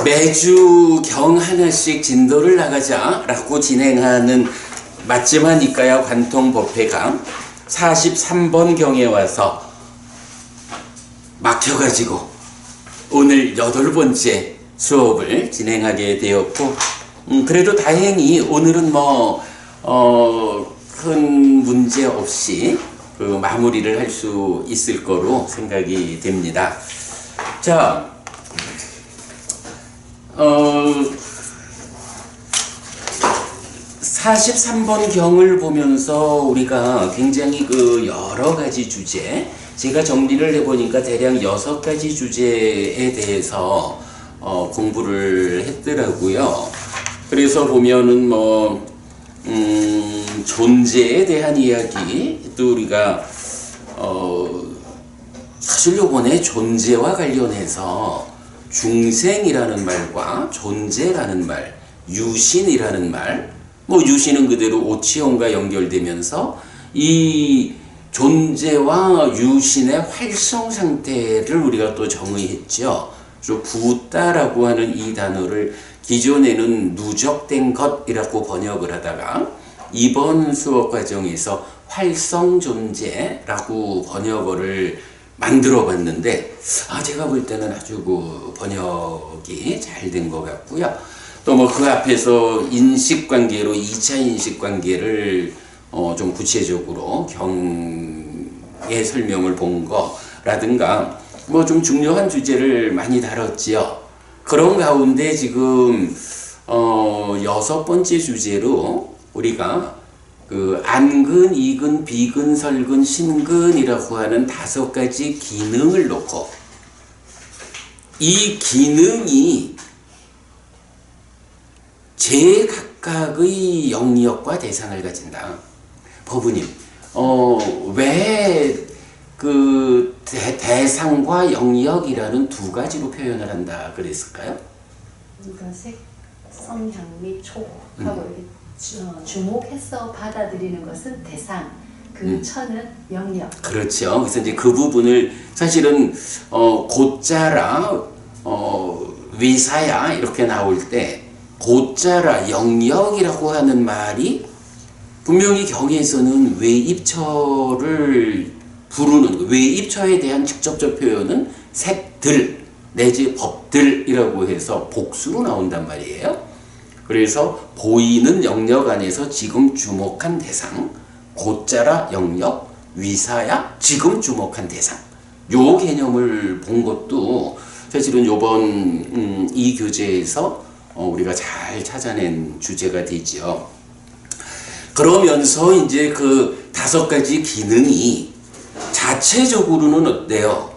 매주 경 하나씩 진도를 나가자라고 진행하는 맞지마니까야 관통법회가 43번 경에 와서 막혀가지고 오늘 8번째 수업을 진행하게 되었고, 그래도 다행히 오늘은 큰 문제 없이 마무리를 할 수 있을 거로 생각이 됩니다. 자, 43번 경을 보면서 우리가 굉장히 여러 가지 주제, 제가 정리를 해보니까 대략 6가지 주제에 대해서 공부를 했더라고요. 그래서 보면은 존재에 대한 이야기, 또 우리가 사실 요번에 존재와 관련해서 중생이라는 말과 존재라는 말, 유신이라는 말, 유신은 그대로 오치원과 연결되면서 이 존재와 유신의 활성 상태를 우리가 또 정의했죠. 부다라고 하는 이 단어를 기존에는 누적된 것이라고 번역을 하다가 이번 수업 과정에서 활성 존재라고 번역어를 만들어 봤는데, 제가 볼 때는 아주 번역이 잘 된 것 같고요. 또 그 앞에서 인식관계로 2차 인식관계를 좀 구체적으로 경의 설명을 본 거라든가 좀 중요한 주제를 많이 다뤘지요. 그런 가운데 지금 6번째 주제로 우리가 안근, 이근, 비근, 설근, 신근이라고 하는 5가지 기능을 놓고, 이 기능이 제각각의 영역과 대상을 가진다. 법부님, 왜 대상과 영역이라는 2가지로 표현을 한다 그랬을까요? 색, 성향 및 촉하고 주목해서 받아들이는 것은 대상, 천은 영역. 그렇죠. 그래서 이제 그 부분을 사실은 곧자라, 위사야 이렇게 나올 때 곧자라, 영역이라고 하는 말이 분명히 경에서는 외입처를 부르는, 외입처에 대한 직접적 표현은 색들 내지 법들이라고 해서 복수로 나온단 말이에요. 그래서 보이는 영역 안에서 지금 주목한 대상, 곧자라 영역, 위사야 지금 주목한 대상, 요 개념을 본 것도 사실은 요번 이 교재에서 우리가 잘 찾아낸 주제가 되죠. 그러면서 이제 5가지 기능이 자체적으로는 어때요?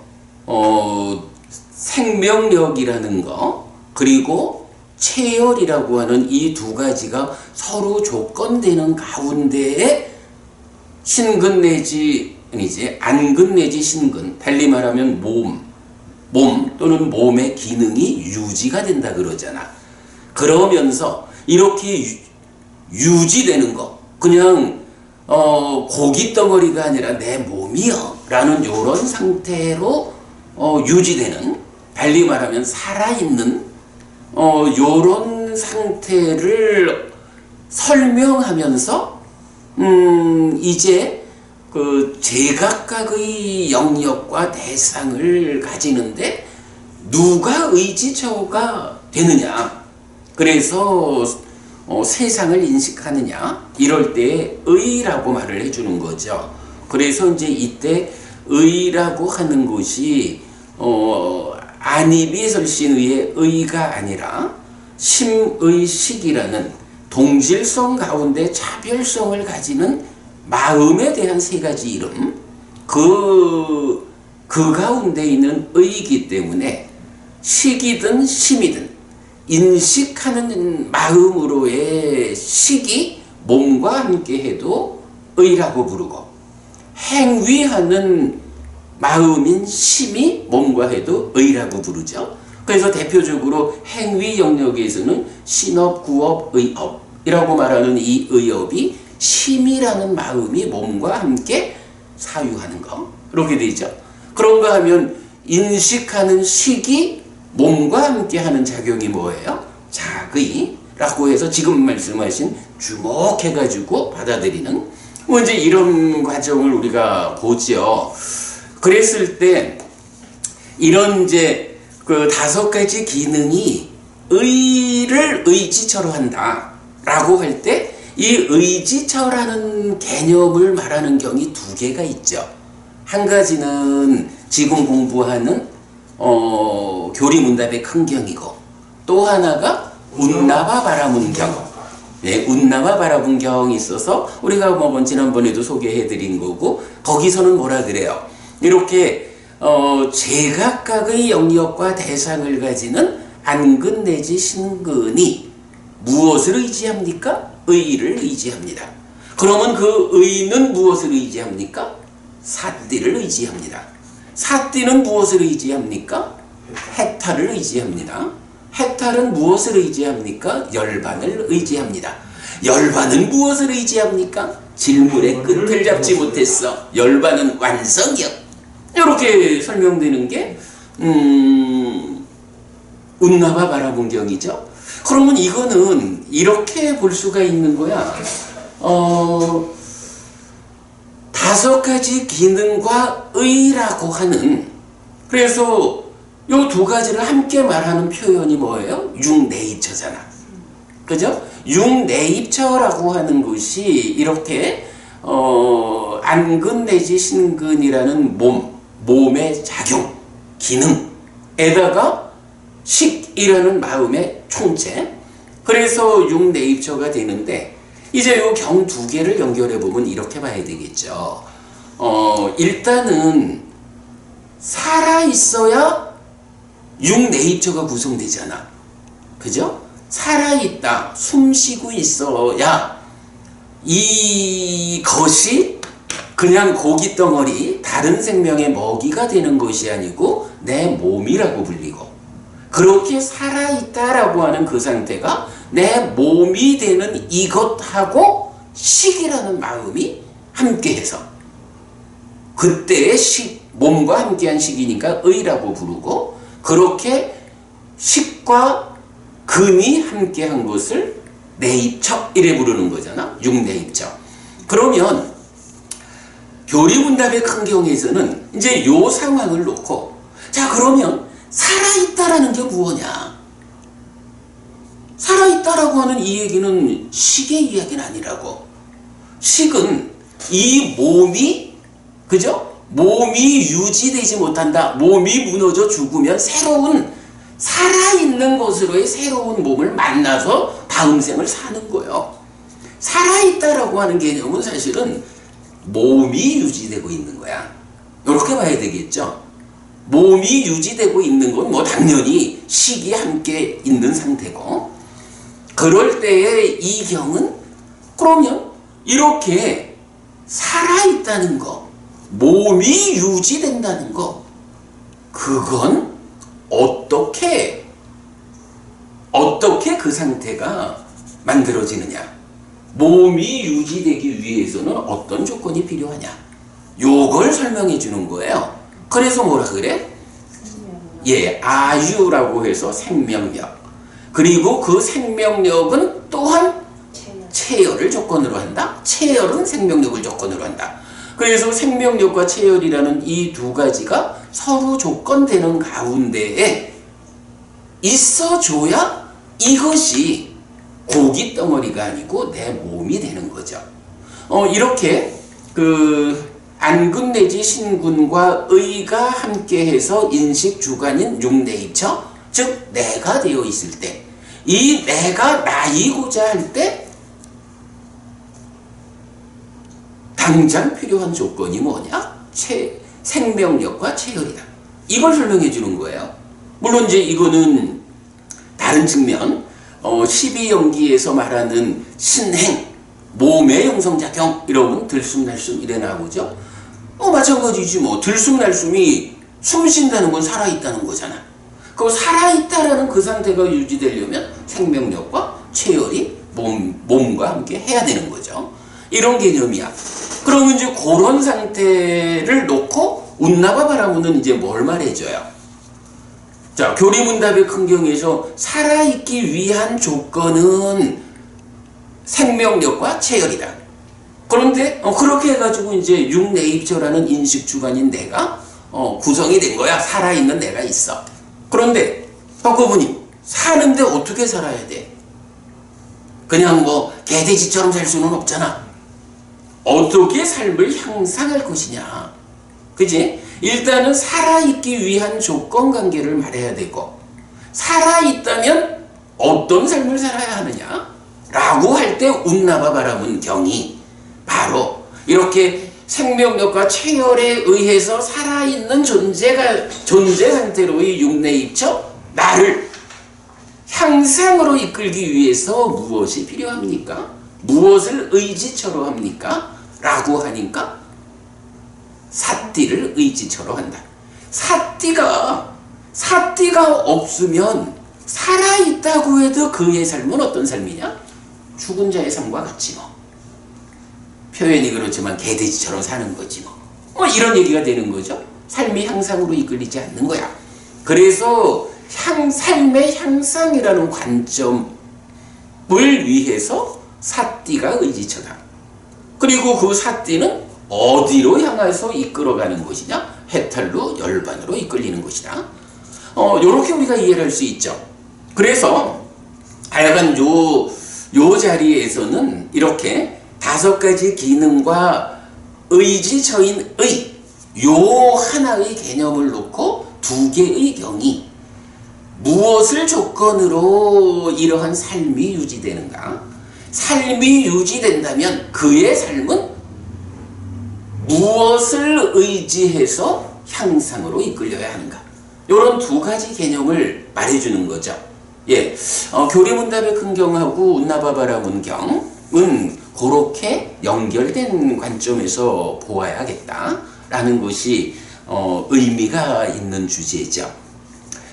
생명력이라는 거, 그리고 체열이라고 하는 이 2가지가 서로 조건되는 가운데에 신근 내지 안근 내지 신근, 달리 말하면 몸 또는 몸의 기능이 유지가 된다 그러잖아. 그러면서 이렇게 유지되는 거, 그냥 고깃덩어리가 아니라 내 몸이요 라는 요런 상태로 유지되는, 달리 말하면 살아있는 요런 상태를 설명하면서 이제 제각각의 영역과 대상을 가지는데 누가 의지처가 되느냐, 그래서 세상을 인식하느냐, 이럴 때 의라고 말을 해주는 거죠. 그래서 이제 이때 의라고 하는 것이 안이비설신의의 의가 아니라 심의식이라는 동질성 가운데 차별성을 가지는 마음에 대한 3가지 이름, 그 가운데 있는 의이기 때문에 식이든 심이든 인식하는 마음으로의 식이 몸과 함께 해도 의라고 부르고, 행위하는 마음인 심이 몸과 해도 의라고 부르죠. 그래서 대표적으로 행위 영역에서는 신업, 구업, 의업이라고 말하는 이 의업이 심이라는 마음이 몸과 함께 사유하는 거, 그렇게 되죠. 그런가 하면 인식하는 식이 몸과 함께 하는 작용이 뭐예요? 작의라고 해서 지금 말씀하신 주목해가지고 받아들이는 뭐 이제 이런 과정을 우리가 보죠. 그랬을 때 이런 이제 그 5가지 기능이 의를 의지처로 한다라고 할 때 이 의지처라는 개념을 말하는 경이 2개가 있죠. 한 가지는 지금 공부하는 교리문답의 큰 경이고 또 하나가 운나와 바라문 경. 네, 운나와 바라본 경이 있어서 우리가 뭐 지난번에도 소개해드린 거고 거기서는 뭐라 그래요? 이렇게 제각각의 영역과 대상을 가지는 안근 내지 신근이 무엇을 의지합니까? 의를 의지합니다. 그러면 그 의는 무엇을 의지합니까? 사띠를 의지합니다. 사띠는 무엇을 의지합니까? 해탈을 의지합니다. 해탈은 무엇을 의지합니까? 열반을 의지합니다. 열반은 무엇을 의지합니까? 질문의 끝을 잡지 못했어. 열반은 완성이요. 이렇게 설명되는 게 운나와 바라본 경이죠. 그러면 이거는 이렇게 볼 수가 있는 거야. 5가지 기능과 의라고 하는, 그래서 요 2가지를 함께 말하는 표현이 뭐예요? 육내입처잖아. 그죠? 육내입처라고 하는 것이 이렇게 안근 내지 신근이라는 몸의 작용, 기능에다가 식이라는 마음의 총체, 그래서 육내입처가 되는데 이제 요 경 2개를 연결해 보면 이렇게 봐야 되겠죠. 일단은 살아 있어야 육내입처가 구성되잖아. 그죠? 살아 있다, 숨 쉬고 있어야 이것이 그냥 고기 덩어리, 다른 생명의 먹이가 되는 것이 아니고 내 몸이라고 불리고, 그렇게 살아있다라고 하는 그 상태가 내 몸이 되는 이것하고 식이라는 마음이 함께해서, 그때의 식, 몸과 함께한 식이니까 의라고 부르고, 그렇게 식과 근이 함께한 것을 내입처 이래 부르는 거잖아. 육내입처. 그러면 교리문답의 큰 경에서는 이제 요 상황을 놓고, 자 그러면 살아있다라는 게 무엇냐? 살아있다라고 하는 이 얘기는 식의 이야기는 아니라고. 식은 이 몸이, 그죠? 몸이 유지되지 못한다. 몸이 무너져 죽으면 새로운 살아있는 것으로의 새로운 몸을 만나서 다음 생을 사는 거예요. 살아있다라고 하는 개념은 사실은 몸이 유지되고 있는 거야. 이렇게 봐야 되겠죠. 몸이 유지되고 있는 건 뭐 당연히 식이 함께 있는 상태고, 그럴 때의 이 경은 그러면 이렇게 살아있다는 거, 몸이 유지된다는 거, 그건 어떻게 그 상태가 만들어지느냐? 몸이 유지되기 위해서는 어떤 조건이 필요하냐? 요걸 설명해 주는 거예요. 그래서 뭐라 그래? 예, 아유라고 해서 생명력. 그리고 그 생명력은 또한 체열을 조건으로 한다. 체열은 생명력을 조건으로 한다. 그래서 생명력과 체열이라는 이 2가지가 서로 조건되는 가운데에 있어줘야 이것이 고기 덩어리가 아니고 내 몸이 되는 거죠. 이렇게 안근 내지 신근과 의가 함께해서 인식 주관인 육내입처, 즉 내가 되어 있을 때, 이 내가 나이고자 할 때 당장 필요한 조건이 뭐냐? 생명력과 체열이다. 이걸 설명해 주는 거예요. 물론 이제 이거는 다른 측면, 12연기에서 말하는 신행, 몸의 형성작용 이러면 들숨날숨 이래 나오죠. 마찬가지지 뭐. 들숨날숨이 숨 쉰다는 건 살아있다는 거잖아. 그 살아있다라는 그 상태가 유지되려면 생명력과 체열이 몸과 함께 해야 되는 거죠. 이런 개념이야. 그러면 이제 그런 상태를 놓고 운나바 바라문은 이제 뭘 말해줘요? 자, 교리문답의 큰 경에서 살아있기 위한 조건은 생명력과 체열이다. 그런데 그렇게 해가지고 이제 육내입처라는 인식 주관인 내가 구성이 된 거야. 살아있는 내가 있어. 그런데 덕후부님, 사는데 어떻게 살아야 돼? 그냥 뭐 개돼지처럼 살 수는 없잖아. 어떻게 삶을 향상할 것이냐. 그지? 일단은 살아있기 위한 조건 관계를 말해야 되고, 살아있다면 어떤 삶을 살아야 하느냐? 라고 할 때 운나바 바라문 경이 바로 이렇게 생명력과 체열에 의해서 살아있는 존재 상태로의 육내입처 나를 향상으로 이끌기 위해서 무엇이 필요합니까? 무엇을 의지처로 합니까? 라고 하니까 사띠를 의지처로 한다. 사띠가 없으면 살아있다고 해도 그의 삶은 어떤 삶이냐? 죽은 자의 삶과 같지 뭐. 표현이 그렇지만 개돼지처럼 사는 거지 뭐. 이런 얘기가 되는 거죠. 삶이 향상으로 이끌리지 않는 거야. 그래서 삶의 향상이라는 관점을 위해서 사띠가 의지처다. 그리고 그 사띠는 어디로 향해서 이끌어가는 것이냐? 해탈로 열반으로 이끌리는 것이다. 요렇게 우리가 이해를 할 수 있죠. 그래서 하여간 요 자리에서는 이렇게 5가지 기능과 의지처인 요 하나의 개념을 놓고 2개의 경이 무엇을 조건으로 이러한 삶이 유지되는가? 삶이 유지된다면 그의 삶은 무엇을 의지해서 향상으로 이끌려야 하는가? 이런 2가지 개념을 말해주는 거죠. 예, 교리문답의 큰 경하고 운나바바라 문경은 그렇게 연결된 관점에서 보아야겠다라는 것이 의미가 있는 주제죠.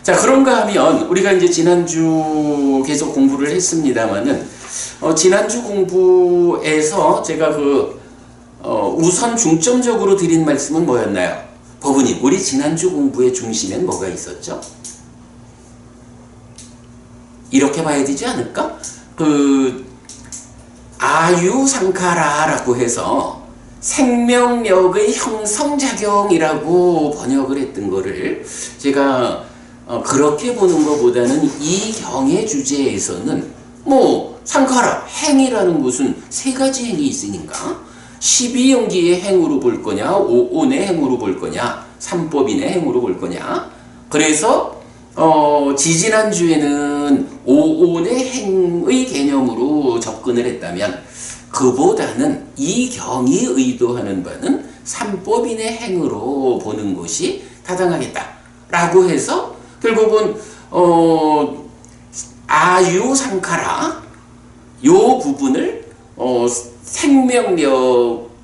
자, 그런가 하면 우리가 이제 지난주 계속 공부를 했습니다만은 지난주 공부에서 제가 우선 중점적으로 드린 말씀은 뭐였나요? 법우님, 우리 지난주 공부의 중심엔 뭐가 있었죠? 이렇게 봐야 되지 않을까? 아유상카라라고 해서 생명력의 형성작용이라고 번역을 했던 거를 제가 그렇게 보는 것보다는 이 경의 주제에서는 상카라, 행이라는 것은 3가지 행이 있으니까 12연기의 행으로 볼 거냐, 5온의 행으로 볼 거냐, 3법인의 행으로 볼 거냐. 그래서 지지난주에는 5온의 행의 개념으로 접근을 했다면 그보다는 이 경이 의도하는 바는 3법인의 행으로 보는 것이 타당하겠다라고 해서 결국은 아유상카라 요 부분을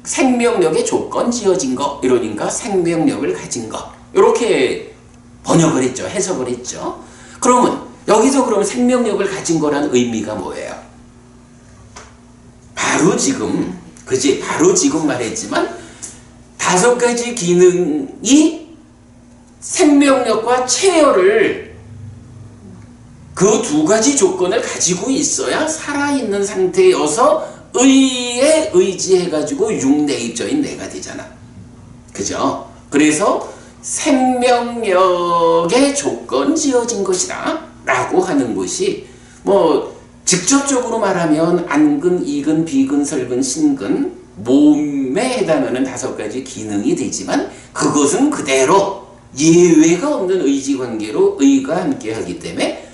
생명력의 조건 지어진 거, 이러니까 생명력을 가진 거, 이렇게 번역을 했죠. 해석을 했죠. 그러면 여기서 그러면 생명력을 가진 거란 의미가 뭐예요? 바로 지금 말했지만 5가지 기능이 생명력과 체열을 그 2가지 조건을 가지고 있어야 살아있는 상태여서 의에 의지해가지고 육내입처인 내가 되잖아. 그죠? 그래서 생명력의 조건 지어진 것이다 라고 하는 것이 직접적으로 말하면 안근, 이근, 비근, 설근, 신근, 몸에 해당하는 5가지 기능이 되지만 그것은 그대로 예외가 없는 의지관계로 의가 함께하기 때문에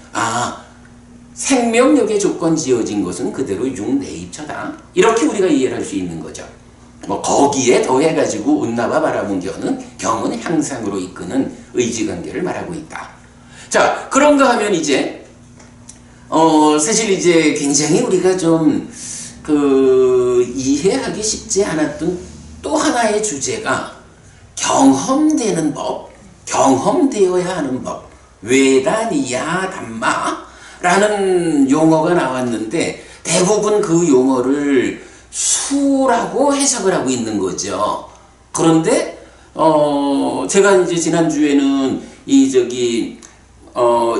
생명력의 조건 지어진 것은 그대로 육내입처다. 이렇게 우리가 이해를 할 수 있는 거죠. 거기에 더해가지고 운나바 바라문경은 향상으로 이끄는 의지관계를 말하고 있다. 자, 그런가 하면 이제 사실 이제 굉장히 우리가 좀 이해하기 쉽지 않았던 또 하나의 주제가 경험되는 법, 경험되어야 하는 법, 외다니야 담마라는 용어가 나왔는데 대부분 그 용어를 수라고 해석을 하고 있는 거죠. 그런데 제가 이제 지난주에는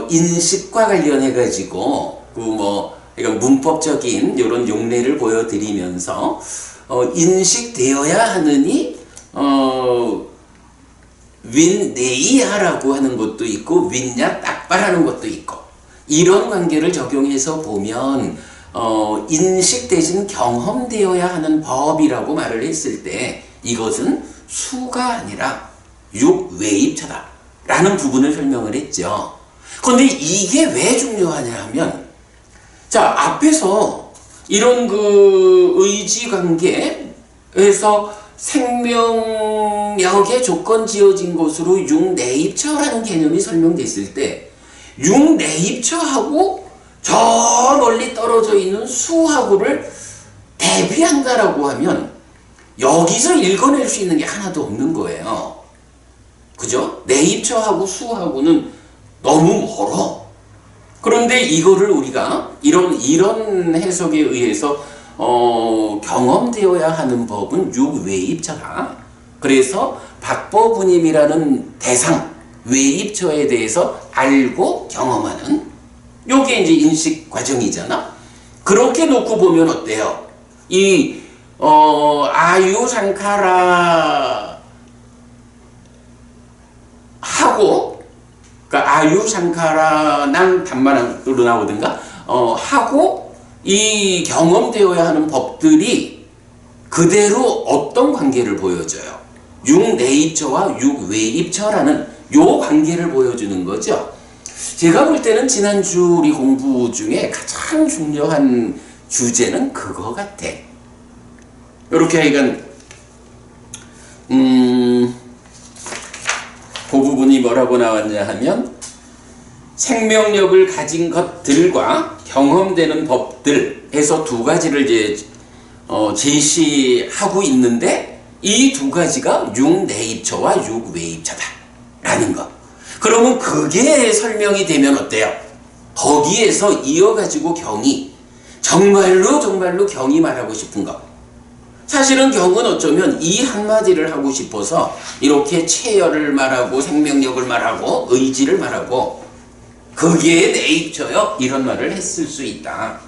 인식과 관련해 가지고 이런 문법적인 이런 용례를 보여드리면서 인식되어야 하느니 윈네이하라고 하는 것도 있고 윈야 딱바라는 것도 있고 이런 관계를 적용해서 보면 인식 대신 경험되어야 하는 법이라고 말을 했을 때 이것은 수가 아니라 육외입처다 라는 부분을 설명을 했죠. 그런데 이게 왜 중요하냐 하면 자 앞에서 이런 그 의지 관계에서 생명력의 조건 지어진 것으로 육내입처라는 개념이 설명됐을 때 육내입처하고 저 멀리 떨어져 있는 수하고를 대비한다라고 하면 여기서 읽어낼 수 있는 게 하나도 없는 거예요. 그죠? 내입처하고 수하고는 너무 멀어. 그런데 이거를 우리가 이런 해석에 의해서 경험되어야 하는 법은 육외입처다. 그래서 박법우님이라는 대상 외입처에 대해서 알고 경험하는 요게 이제 인식 과정이잖아. 그렇게 놓고 보면 어때요? 이 아유상카라 하고 그러니까 아유상카라난 단말로 나오든가 하고 이 경험되어야 하는 법들이 그대로 어떤 관계를 보여줘요? 육내입처와 육외입처라는 요 관계를 보여주는 거죠. 제가 볼 때는 지난주 우리 공부 중에 가장 중요한 주제는 그거 같아. 이렇게 하여간 그 부분이 뭐라고 나왔냐 하면 생명력을 가진 것들과 경험되는 법들 해서 두 가지를 이제 제시하고 있는데 이 두 가지가 육내입처와 육외입처다 라는 거. 그러면 그게 설명이 되면 어때요? 거기에서 이어가지고 경이 정말로 경이 말하고 싶은 거. 사실은 경은 어쩌면 이 한마디를 하고 싶어서 이렇게 체열을 말하고 생명력을 말하고 의지를 말하고 그게 내입처요 이런 말을 했을 수 있다.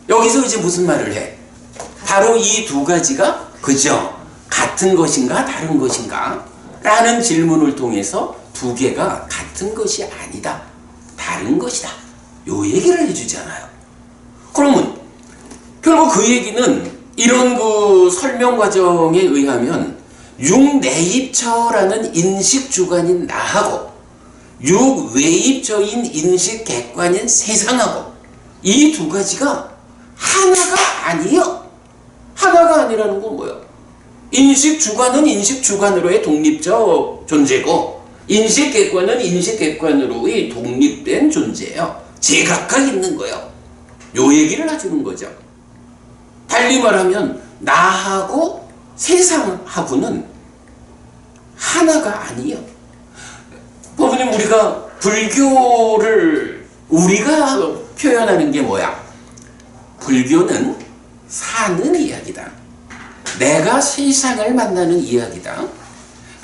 여기서 이제 무슨 말을 해? 바로 이 두 가지가 그죠? 같은 것인가 다른 것인가? 라는 질문을 통해서 두 개가 같은 것이 아니다. 다른 것이다. 요 얘기를 해주잖아요. 그러면 결국 그 얘기는 이런 그 설명 과정에 의하면 육내입처라는 인식 주관인 나하고 육외입처인 인식 객관인 세상하고 이 두 가지가 하나가 아니요. 하나가 아니라는 건 뭐예요? 인식 주관은 인식 주관으로의 독립적 존재고 인식 객관은 인식 객관으로의 독립된 존재예요. 제각각 있는 거예요. 요 얘기를 해주는 거죠. 달리 말하면 나하고 세상하고는 하나가 아니에요. 부모님 우리가 불교를 우리가 표현하는 게 뭐야? 불교는 사는 이야기다. 내가 세상을 만나는 이야기다.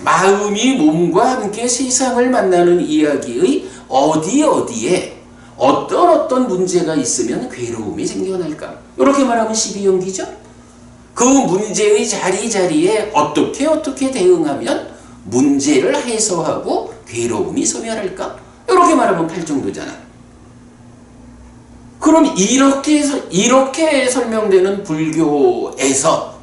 마음이 몸과 함께 세상을 만나는 이야기의 어디에 어떤 문제가 있으면 괴로움이 생겨날까? 이렇게 말하면 12연기죠. 그 문제의 자리에 어떻게 대응하면 문제를 해소하고 괴로움이 소멸할까? 이렇게 말하면 8정도잖아. 그럼 이렇게 설명되는 불교에서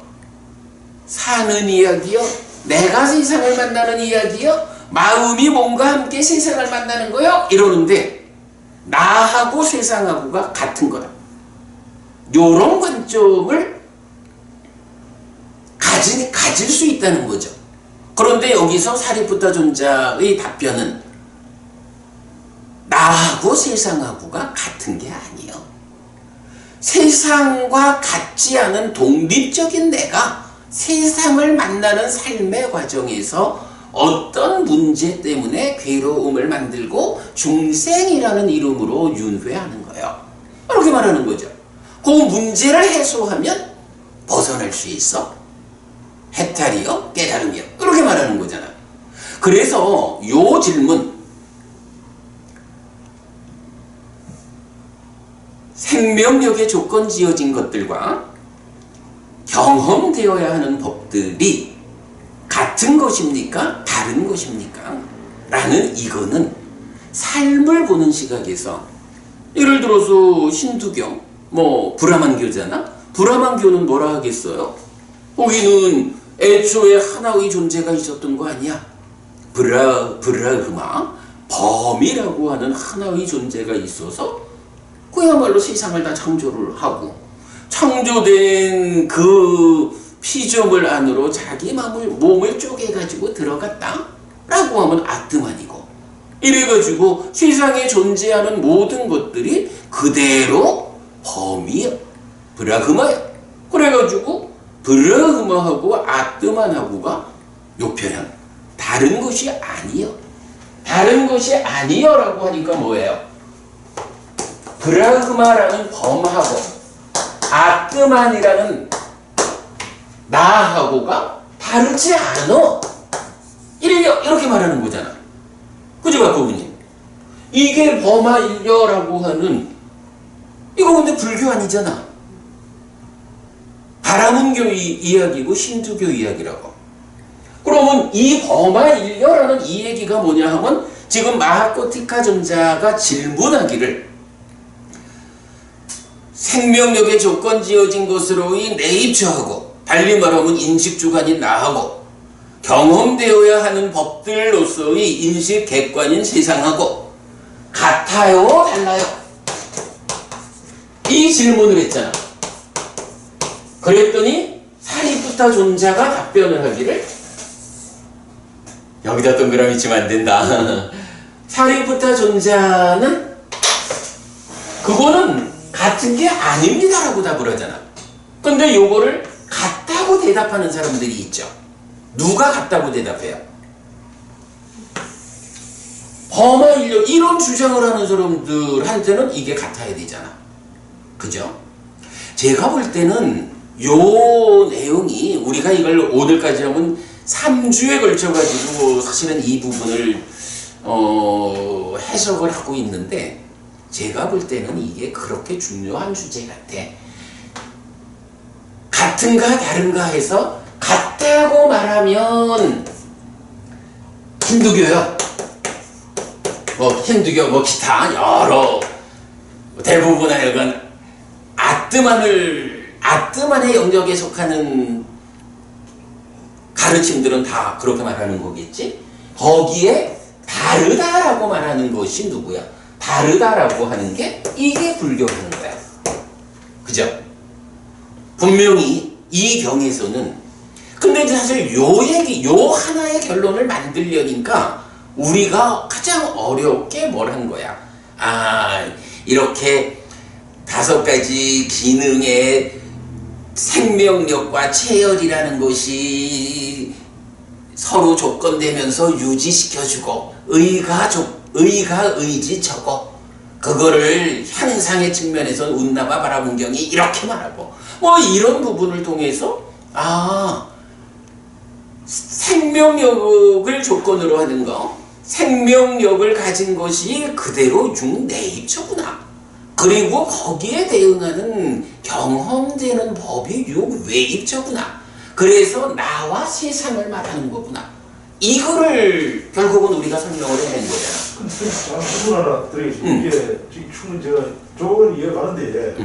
사는 이야기요? 내가 세상을 만나는 이야기요? 마음이 몸과 함께 세상을 만나는 거요? 이러는데 나하고 세상하고가 같은 거다. 요런 관점을 가질 수 있다는 거죠. 그런데 여기서 사리푸타 존자의 답변은 나하고 세상하고가 같은 게 아니에요. 세상과 같지 않은 독립적인 내가 세상을 만나는 삶의 과정에서 어떤 문제 때문에 괴로움을 만들고 중생이라는 이름으로 윤회하는 거예요. 이렇게 말하는 거죠. 그 문제를 해소하면 벗어날 수 있어. 해탈이요, 깨달음이요. 이렇게 말하는 거잖아. 그래서 요 질문, 생명력의 조건 지어진 것들과 경험되어야 하는 법들이 같은 것입니까? 다른 것입니까? 라는 이거는 삶을 보는 시각에서, 예를 들어서 신두교, 브라만교잖아? 브라만교는 뭐라 하겠어요? 거기는 애초에 하나의 존재가 있었던 거 아니야? 브라흐마, 범이라고 하는 하나의 존재가 있어서 그야말로 세상을 다 창조를 하고, 창조된 그 피조물 안으로 자기 몸을 쪼개가지고 들어갔다? 라고 하면 아트만이고, 이래가지고 세상에 존재하는 모든 것들이 그대로 범이야, 브라흐마야. 그래가지고 브라흐마하고 아트만하고가 요편한 다른 것이 아니여. 다른 것이 아니여라고 하니까 뭐예요? 브라흐마라는 범하고 아트만이라는 나하고가 다르지 않어. 이렇게 말하는 거잖아. 그죠, 박고부님? 이게 범하일려라고 하는, 이거 근데 불교 아니잖아. 바라문교 이야기고 신두교 이야기라고. 그러면 이 범하일려라는 이 얘기가 뭐냐 하면, 지금 마하코티카 전자가 질문하기를 생명력의 조건 지어진 것으로의 내 입처하고, 달리 말하면 인식주관인 나하고, 경험되어야 하는 법들로서의 인식 객관인 세상하고 같아요, 달라요? 이 질문을 했잖아. 그랬더니 사리푸타 존자가 답변을 하기를, 여기다 동그라미 치면 안 된다. 사리푸타 존자는 그거는 같은 게 아닙니다라고 답을 하잖아. 근데 요거를 같다고 대답하는 사람들이 있죠. 누가 같다고 대답해요? 범하일려, 이런 주장을 하는 사람들한테는 이게 같아야 되잖아. 그죠? 제가 볼 때는 요 내용이, 우리가 이걸 오늘까지 하면 3주에 걸쳐가지고 사실은 이 부분을 해석을 하고 있는데, 제가 볼 때는 이게 그렇게 중요한 주제 같아. 같은가 다른가 해서 같다고 말하면 힌두교요. 힌두교, 기타 여러 대부분 하여간 아뜨만의 영역에 속하는 가르침들은 다 그렇게 말하는 거겠지. 거기에 다르다라고 말하는 것이 누구야? 다르다라고 하는 게 이게 불교라는 거야. 그죠? 분명히 이 경에서는, 근데 사실 요 하나의 결론을 만들려니까 우리가 가장 어렵게 뭘 한 거야. 이렇게 5가지 기능의 생명력과 체열이라는 것이 서로 조건되면서 유지시켜주고, 의가 의지처고, 그거를 향상의 측면에서 운나바 바라문경이 이렇게 말하고, 이런 부분을 통해서 생명력을 조건으로 하는 거, 생명력을 가진 것이 그대로 육내입처구나. 그리고 거기에 대응하는 경험되는 법이 육외입처구나. 그래서 나와 세상을 말하는 거구나. 이거를 결국은 우리가 설명을 해낸 거잖아. 근데 잘 하나 드리겠습니다. 이게 지금 충분히 제가 조금 이해가 가는데,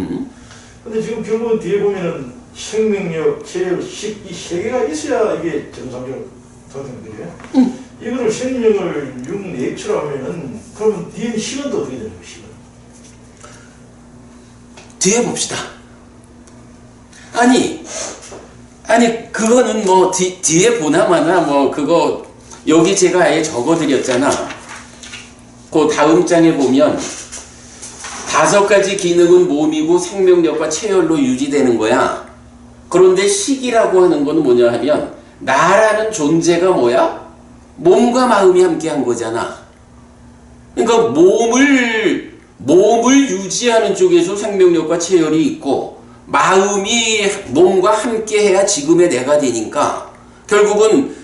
근데 지금 결국은 뒤에 보면은 생명력, 체력, 식, 이 3개가 있어야 이게 정상적으로 되는 거예요. 이거를 생명을 육내입처로 하면은, 그러면 뒤에 식은 또 어떻게 되는 거예요, 식은? 뒤에 봅시다. 아니 그거는 뒤에 보나마나 그거 여기 제가 아예 적어드렸잖아. 그 다음 장에 보면 5가지 기능은 몸이고 생명력과 체열로 유지되는 거야. 그런데 식이라고 하는 건 뭐냐 하면, 나라는 존재가 뭐야? 몸과 마음이 함께한 거잖아. 그러니까 몸을 유지하는 쪽에서 생명력과 체열이 있고, 마음이 몸과 함께해야 지금의 내가 되니까, 결국은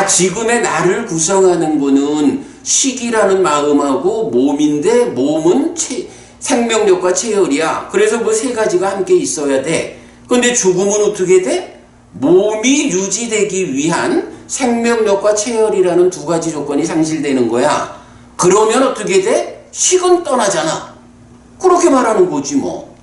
지금의 나를 구성하는 거는 식이라는 마음하고 몸인데, 몸은 생명력과 체열이야. 그래서 뭐 세 가지가 함께 있어야 돼. 근데 죽음은 어떻게 돼? 몸이 유지되기 위한 생명력과 체열이라는 두 가지 조건이 상실되는 거야. 그러면 어떻게 돼? 식은 떠나잖아. 그렇게 말하는 거지 뭐.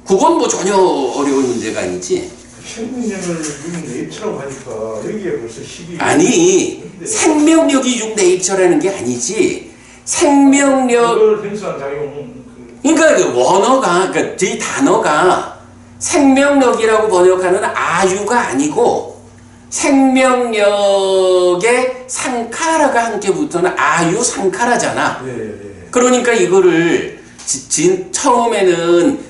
그건 뭐 전혀 어려운 문제가 아니지. 생명력을 육내입처라고 하니까 여기에 벌써 식이 아니, 생명력이 육내입처라는 게 아니지. 생명력, 그걸 행사한 작용 그러니까 그 원어가, 그러니까 이 단어가 생명력이라고 번역하는 아유가 아니고 생명력에 상카라가 함께 붙는 아유 상카라잖아. 그러니까 이거를 처음에는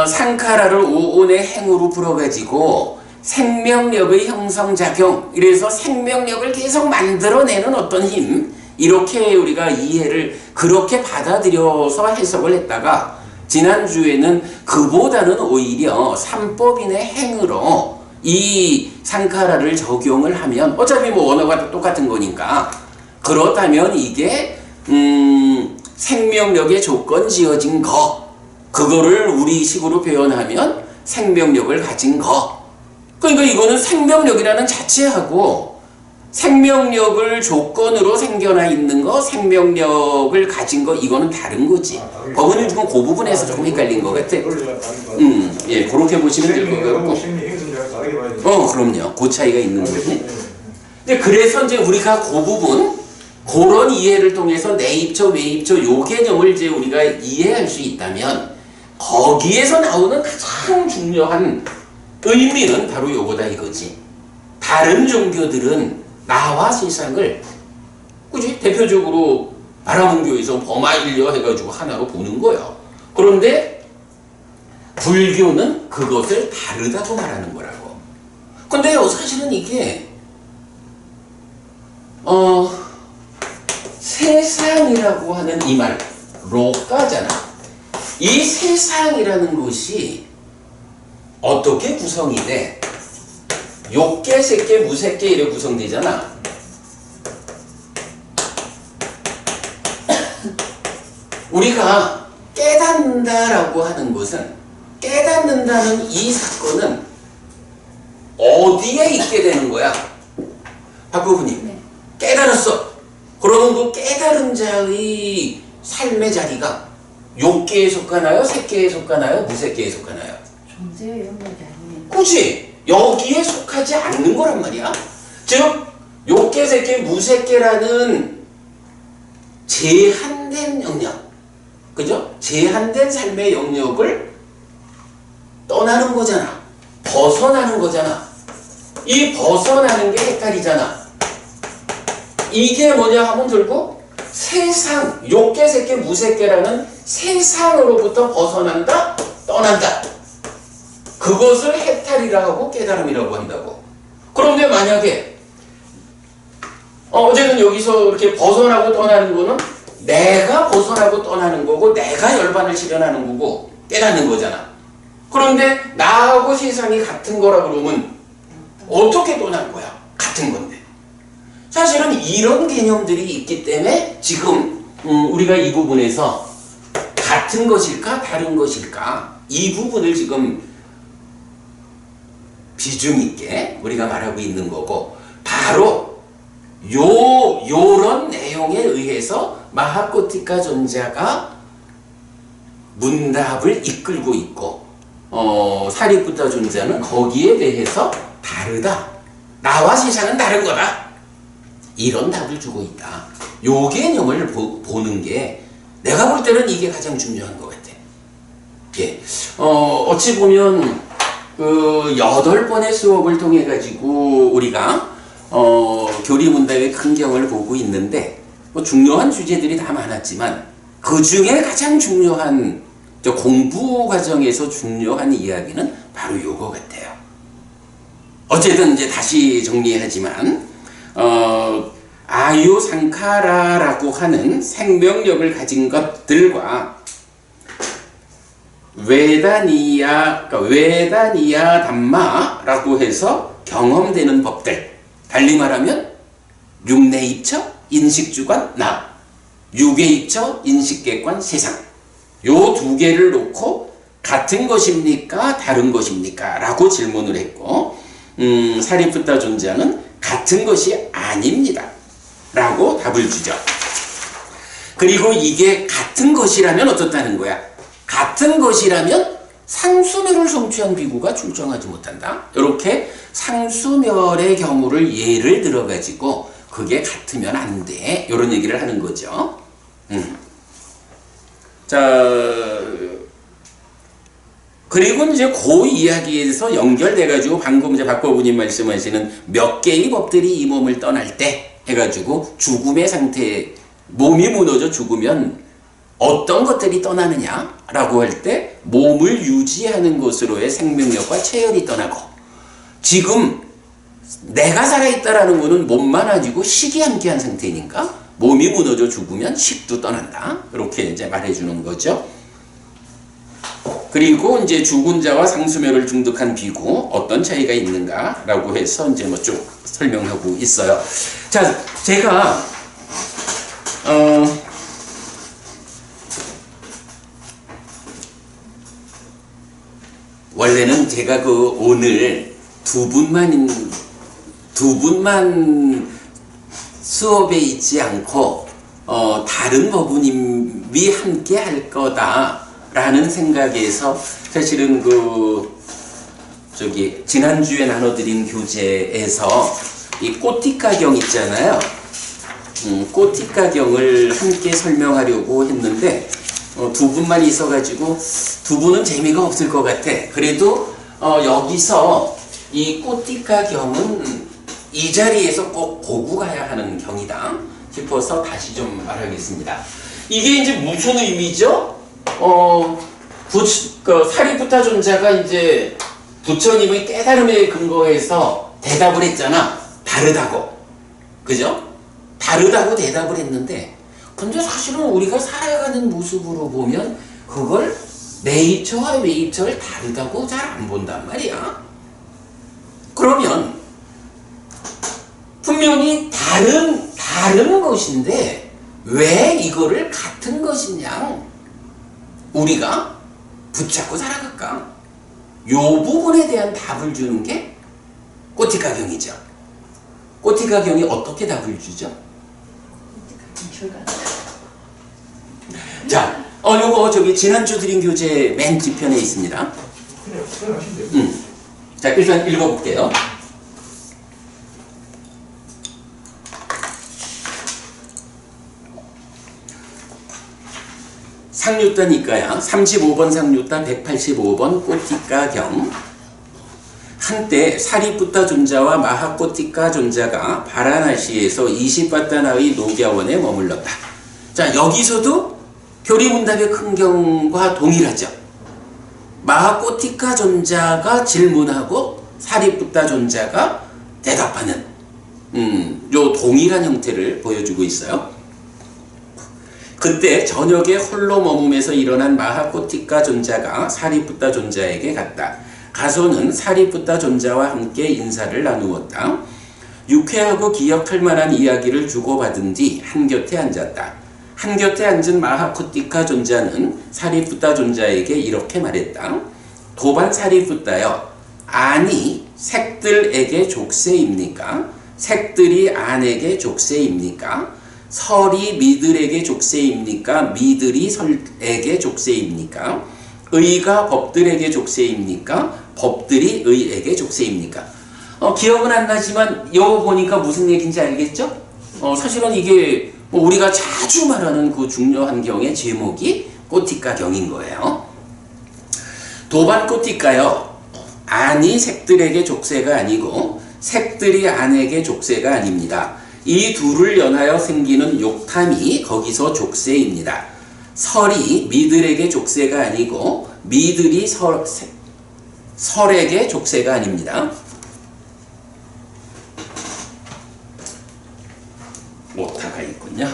상카라를 오온의 행으로 불어가지고 생명력의 형성작용, 이래서 생명력을 계속 만들어내는 어떤 힘, 이렇게 우리가 이해를 그렇게 받아들여서 해석을 했다가 지난주에는 그보다는 오히려 삼법인의 행으로 이 상카라를 적용을 하면 어차피 뭐 언어가 똑같은 거니까 그렇다면 이게 생명력의 조건 지어진 거, 그거를 우리식으로 표현하면 생명력을 가진 거. 그러니까 이거는 생명력이라는 자체하고 생명력을 조건으로 생겨나 있는 거, 생명력을 가진 거, 이거는 다른 거지. 법원은 지금 그 부분에서 조금 헷갈린 것 같아. 예, 그렇게 보시면 될 것 같고. 그럼요. 그 차이가 있는 거지. 근데 그래서 이제 우리가 그 부분, 그런 이해를 통해서 내입처, 외입처 요 개념을 이제 우리가 이해할 수 있다면 거기에서 나오는 가장 중요한 의미는 바로 요거다 이거지. 다른 종교들은 나와 세상을 그지 대표적으로 바라문교에서 범아일려 해가지고 하나로 보는 거예요. 그런데 불교는 그것을 다르다고 말하는 거라고. 근데요 사실은 이게 세상이라고 하는 이 말 로까잖아. 이 세상이라는 것이 어떻게 구성이 돼? 욕계, 색계, 무색계 이렇게 구성되잖아. 우리가 깨닫는다라고 하는 것은, 깨닫는다는 이 사건은 어디에 있게 되는 거야? 박부부님, 네. 깨달았어. 그러면 그 깨달은 자의 삶의 자리가 욕계에 속하나요? 색계에 속하나요? 무색계에 속하나요? 존재의 영역이 아니에요. 그치? 여기에 속하지 않는 거란 말이야. 즉 욕계, 색계, 무색계라는 제한된 영역, 그죠? 제한된 삶의 영역을 떠나는 거잖아. 벗어나는 거잖아. 이 벗어나는 게 헷갈리잖아. 이게 뭐냐 하면 결국 세상, 욕계, 색계, 무색계라는 세상으로부터 벗어난다, 떠난다. 그것을 해탈이라 하고 깨달음이라고 한다고. 그런데 만약에 어제는 여기서 이렇게 벗어나고 떠나는 거는 내가 벗어나고 떠나는 거고 내가 열반을 실현하는 거고 깨닫는 거잖아. 그런데 나하고 세상이 같은 거라 그러면 어떻게 떠난 거야? 같은 건데. 사실은 이런 개념들이 있기 때문에 지금 우리가 이 부분에서 같은 것일까 다른 것일까 이 부분을 지금 비중 있게 우리가 말하고 있는 거고, 바로 요런 내용에 의해서 마하코티카 존자가 문답을 이끌고 있고, 사리푸타 존자는 거기에 대해서 다르다. 나와 세상은 다른 거다. 이런 답을 주고 있다. 요 개념을 보는 게 내가 볼 때는 이게 가장 중요한 것 같아. 예. 어찌 보면 그 8번의 수업을 통해 가지고 우리가 교리문답의 큰경을 보고 있는데 뭐 중요한 주제들이 다 많았지만 그 중에 가장 중요한 공부 과정에서 중요한 이야기는 바로 요거 같아요. 어쨌든 이제 다시 정리하지만 아유 상카라라고 하는 생명력을 가진 것들과 외다니야, 그러니까 외다니야 담마라고 해서 경험되는 법들, 달리 말하면 육내입처, 인식주관, 나, 유계입처, 인식객관, 세상, 요 두 개를 놓고 같은 것입니까? 다른 것입니까? 라고 질문을 했고 사리푸타 존자는 같은 것이 아닙니다. 라고 답을 주죠. 그리고 이게 같은 것이라면 어떻다는 거야? 같은 것이라면 상수멸을 성취한 비구가 출정하지 못한다. 이렇게 상수멸의 경우를 예를 들어가지고 그게 같으면 안 돼. 이런 얘기를 하는 거죠. 자, 그리고 이제 그 이야기에서 연결돼가지고 방금 이제 박법우님 말씀하시는 몇 개의 법들이 이 몸을 떠날 때 해가지고 죽음의 상태에 몸이 무너져 죽으면 어떤 것들이 떠나느냐라고 할 때 몸을 유지하는 것으로의 생명력과 체열이 떠나고 지금 내가 살아있다라는 것은 몸만 가지고 식이 함께한 상태니까 몸이 무너져 죽으면 식도 떠난다. 이렇게 이제 말해주는 거죠. 그리고 이제 죽은 자와 상수멸을 중독한 비구 어떤 차이가 있는가라고 해서 이제 뭐 쭉 설명하고 있어요. 자, 제가 원래는 제가 오늘 두 분만 수업에 있지 않고 다른 법우님이 함께 할 거다라는 생각에서 사실은 지난주에 나눠드린 교재에서 이 꼬티가경 있잖아요. 꼬티가경을 함께 설명하려고 했는데 두 분만 있어가지고 두 분은 재미가 없을 것 같아. 그래도 여기서 이 꼬티가경은 이 자리에서 꼭 보고 가야 하는 경이다 싶어서 다시 좀 말하겠습니다. 이게 이제 무슨 의미죠? 사리푸타 존자가 이제 부처님의 깨달음에 근거해서 대답을 했잖아. 다르다고. 그죠? 다르다고 대답을 했는데, 근데 사실은 우리가 살아가는 모습으로 보면 그걸 네이처와 웨이처를 다르다고 잘 안 본단 말이야. 그러면 분명히 다른 것인데 왜 이거를 같은 것이냐 우리가 붙잡고 살아갈까? 요 부분에 대한 답을 주는 게 꼬티가경이죠. 꼬티가경이 어떻게 답을 주죠? 자, 요거 지난주 드린 교재 맨 뒤편에 있습니다. 그냥 하시면 돼요. 자, 일단 읽어볼게요. 상류단이까야 35번 상류단 185번 꼬티가경. 한때 사리푸타 존자와 마하꼬티카 존자가 바라나시에서 20바타나의 녹야원에 머물렀다. 자, 여기서도 교리문답의 큰 경과 동일하죠. 마하꼬티카 존자가 질문하고 사리푸타 존자가 대답하는 요 동일한 형태를 보여주고 있어요. 그때 저녁에 홀로 머무면서 일어난 마하꼬티카 존자가 사리푸타 존자에게 갔다. 가서는 사리푸타 존자와 함께 인사를 나누었다. 유쾌하고 기억할 만한 이야기를 주고받은 뒤 한곁에 앉았다. 한곁에 앉은 마하코티카 존자는 사리푸타 존자에게 이렇게 말했다. 도반 사리푸타여, 안이 색들에게 족쇄입니까? 색들이 안에게 족쇄입니까? 설이 미들에게 족쇄입니까? 미들이 설에게 족쇄입니까? 의가 법들에게 족쇄입니까? 법들이 의에게 족쇄입니까? 기억은 안 나지만 이거 보니까 무슨 얘기인지 알겠죠? 사실은 이게 우리가 자주 말하는 그 중요한 경의 제목이 꼬티가경인 거예요. 도반 꼬티가요, 안이 색들에게 족쇄가 아니고 색들이 안에게 족쇄가 아닙니다. 이 둘을 연하여 생기는 욕탐이 거기서 족쇄입니다. 설이 미들에게 족쇄가 아니고 미들이 설에게 족쇄가 아닙니다. 오타가 있군요.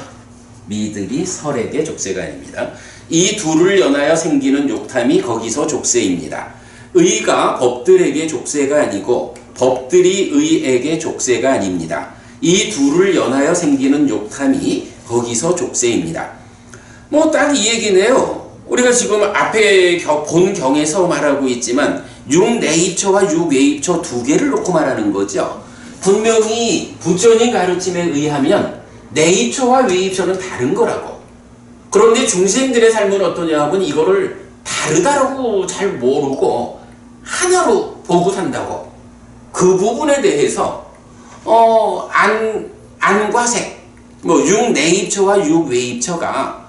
미들이 설에게 족쇄가 아닙니다. 이 둘을 연하여 생기는 욕탐이 거기서 족쇄입니다. 의가 법들에게 족쇄가 아니고 법들이 의에게 족쇄가 아닙니다. 이 둘을 연하여 생기는 욕탐이 거기서 족쇄입니다. 딱 이 얘기네요. 우리가 지금 앞에 본 경에서 말하고 있지만 6내입처와 6외입처 두 개를 놓고 말하는 거죠. 분명히 부처님 가르침에 의하면 내입처와 외입처는 다른 거라고. 그런데 중생들의 삶은 어떠냐 하면 이거를 다르다고 잘 모르고 하나로 보고 산다고. 그 부분에 대해서 안과 색, 뭐 6내입처와 6외입처가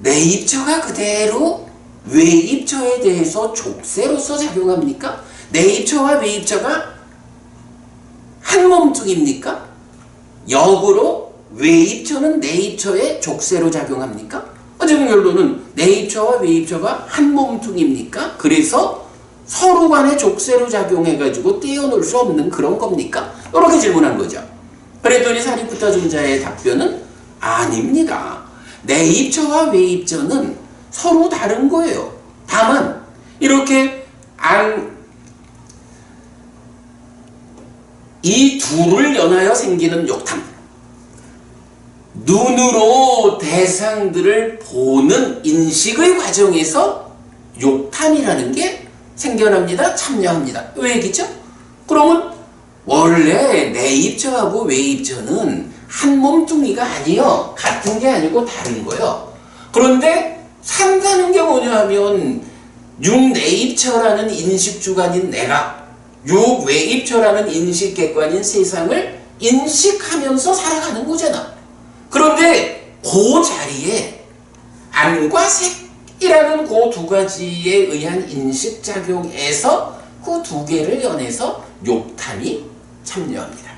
내입처가 그대로 외입처에 대해서 족쇄로서 작용합니까? 내입처와 외입처가 한 몸뚱입니까? 역으로 외입처는 내입처의 족쇄로 작용합니까? 어쨌든 결론은 내입처와 외입처가 한 몸뚱입니까? 그래서 서로 간에 족쇄로 작용해가지고 떼어놓을 수 없는 그런 겁니까? 이렇게 질문한 거죠. 그랬더니 사리푸타尊자의 답변은 아닙니다. 내입처와 외입처는 서로 다른 거예요. 다만 이렇게 이 둘을 연하여 생기는 욕탐, 눈으로 대상들을 보는 인식의 과정에서 욕탐이라는 게 생겨납니다. 참여합니다. 왜 얘기죠? 그러면 원래 내입처하고 외입처는 한 몸뚱이가 아니요. 같은 게 아니고 다른 거예요. 그런데 산다는 게 뭐냐 하면 6내입처라는 인식주관인 내가 6외입처라는 인식객관인 세상을 인식하면서 살아가는 거잖아. 그런데 그 자리에 안과 색이라는 그 두 가지에 의한 인식작용에서 그 두 개를 연해서 욕탐이 참여합니다.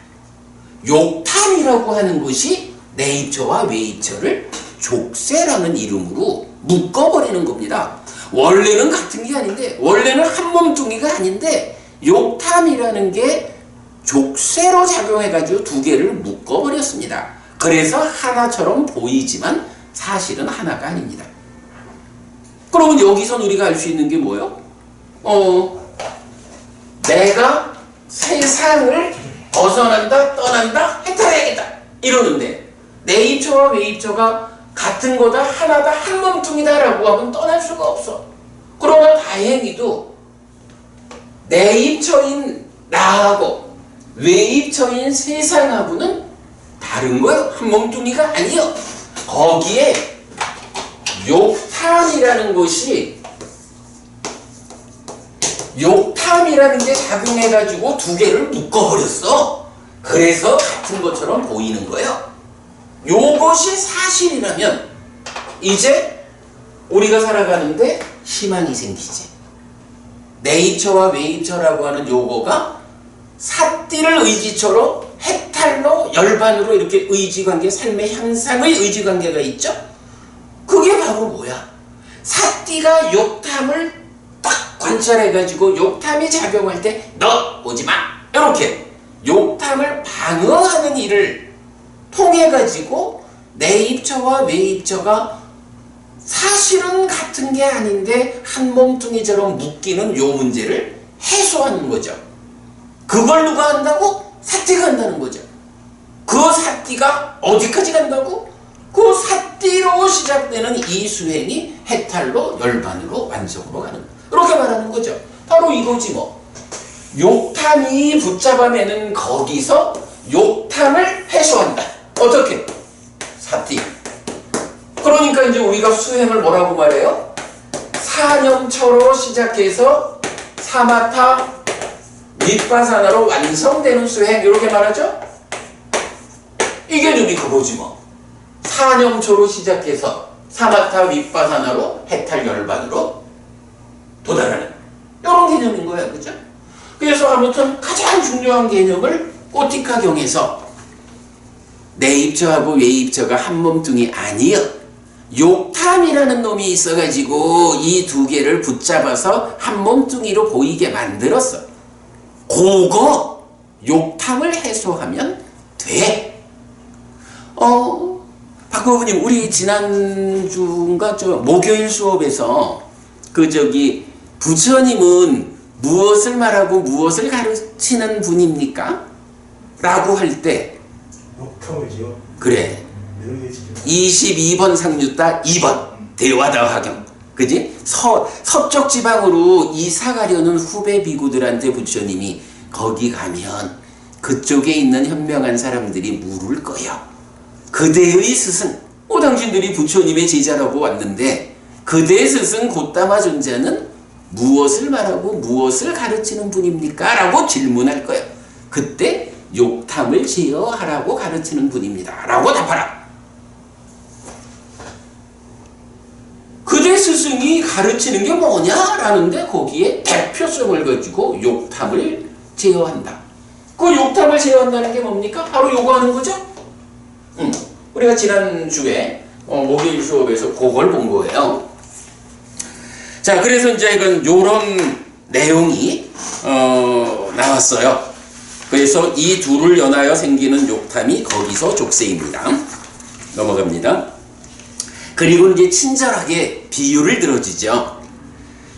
욕탐이라고 하는 것이 내입처와 외입처를 족쇄라는 이름으로 묶어버리는 겁니다. 원래는 같은 게 아닌데, 원래는 한 몸뚱이가 아닌데 욕탐이라는 게 족쇄로 작용해가지고 두 개를 묶어버렸습니다. 그래서 하나처럼 보이지만 사실은 하나가 아닙니다. 그러면 여기서 우리가 알 수 있는 게 뭐예요? 내가 세상을 벗어난다, 떠난다, 해탈해야겠다 이러는데 내입처와 외입처가 같은 거다, 하나다, 한 몸뚱이다 라고 하면 떠날 수가 없어. 그러나 다행히도 내입처인 나하고 외입처인 세상하고는 다른 거예요. 한 몸뚱이가 아니요. 거기에 욕탐이라는 게 작용해가지고 두 개를 묶어버렸어. 그래서 같은 것처럼 보이는 거예요. 요것이 사실이라면 이제 우리가 살아가는데 희망이 생기지. 내입처와 외입처라고 하는 요거가 삿띠를 의지처로 해탈로 열반으로 이렇게 의지관계, 삶의 향상의 의지관계가 있죠. 그게 바로 뭐야? 삿띠가 욕탐을 딱 관찰해가지고 욕탐이 작용할 때 너 오지마 이렇게 욕탐을 방어하는 일을 통해가지고 내입처와 외입처가 사실은 같은 게 아닌데 한 몸뚱이처럼 묶이는 요 문제를 해소하는 거죠. 그걸 누가 한다고? 삿띠가 한다는 거죠. 그 삿띠가 어디까지 간다고? 그 삿띠로 시작되는 이 수행이 해탈로 열반으로 완성으로 가는, 이렇게 말하는 거죠. 바로 이거지 뭐. 욕탐이 붙잡아매는 거기서 욕탐을 해소한다. 어떻게? 삿띠. 그러니까 이제 우리가 수행을 뭐라고 말해요? 사념처로 시작해서 사마타 윗바사나로 완성되는 수행, 이렇게 말하죠? 이게 우리 그거지 뭐. 사념초로 시작해서 사마타 윗바사나로 해탈 열반으로 도달하는 이런 개념인 거야. 그죠? 그래서 아무튼 가장 중요한 개념을 꼬티카경에서 내입처하고 외입처가 한 몸뚱이 아니여. 욕탐이라는 놈이 있어가지고 이 두 개를 붙잡아서 한 몸뚱이로 보이게 만들었어. 그거 욕탐을 해소하면 돼. 박고부님, 우리 지난주인가 목요일 수업에서 부처님은 무엇을 말하고 무엇을 가르치는 분입니까? 라고 할 때 욕탐이지요. 그래. 22번 상유따 2번 대화다 화경. 그지? 서쪽 지방으로 이사 가려는 후배 비구들한테 부처님이 거기 가면 그쪽에 있는 현명한 사람들이 물을 거요. 그대의 스승, 당신들이 부처님의 제자라고 왔는데 그대의 스승 곧다마 존자는 무엇을 말하고 무엇을 가르치는 분입니까? 라고 질문할 거예요. 그때 욕탐을 제어하라고 가르치는 분입니다. 라고 답하라. 그대 스승이 가르치는 게 뭐냐? 라는데 거기에 대표성을 가지고 욕탐을 제어한다. 그 욕탐을 제어한다는 게 뭡니까? 바로 요거 하는 거죠? 우리가 지난주에 목요일 수업에서 그걸 본 거예요. 자, 그래서 이제 이건 요런 내용이 나왔어요. 그래서 이 둘을 연하여 생기는 욕탐이 거기서 족쇄입니다. 넘어갑니다. 그리고 이제 친절하게 비유를 들어주죠.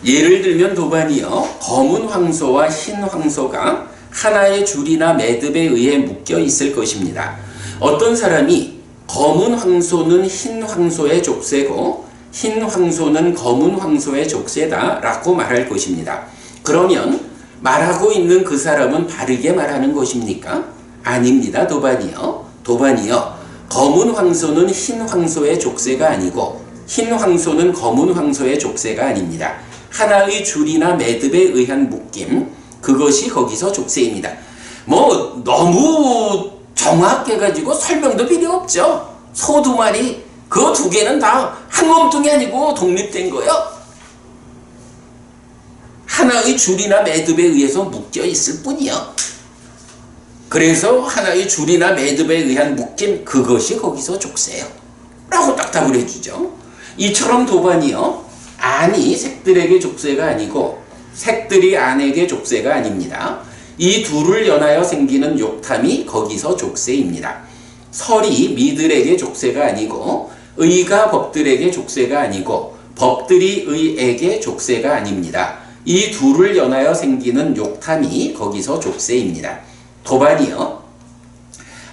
예를 들면 도반이요, 검은 황소와 흰 황소가 하나의 줄이나 매듭에 의해 묶여 있을 것입니다. 어떤 사람이 검은 황소는 흰 황소의 족쇄고 흰 황소는 검은 황소의 족쇄다 라고 말할 것입니다. 그러면 말하고 있는 그 사람은 바르게 말하는 것입니까? 아닙니다. 도반이요. 검은 황소는 흰 황소의 족쇄가 아니고 흰 황소는 검은 황소의 족쇄가 아닙니다. 하나의 줄이나 매듭에 의한 묶임, 그것이 거기서 족쇄입니다. 너무 정확해가지고 설명도 필요 없죠. 소 2마리, 그 2개는 다 한 몸뚱이 아니고 독립된 거예요. 하나의 줄이나 매듭에 의해서 묶여 있을 뿐이요. 그래서 하나의 줄이나 매듭에 의한 묶임, 그것이 거기서 족쇄예요. 라고 딱 답을 해주죠. 이처럼 도반이요, 안이 색들에게 족쇄가 아니고 색들이 안에게 족쇄가 아닙니다. 이 둘을 연하여 생기는 욕탐이 거기서 족쇄입니다. 설이 미들에게 족쇄가 아니고 의가 법들에게 족쇄가 아니고 법들이 의에게 족쇄가 아닙니다. 이 둘을 연하여 생기는 욕탐이 거기서 족쇄입니다. 도반이요,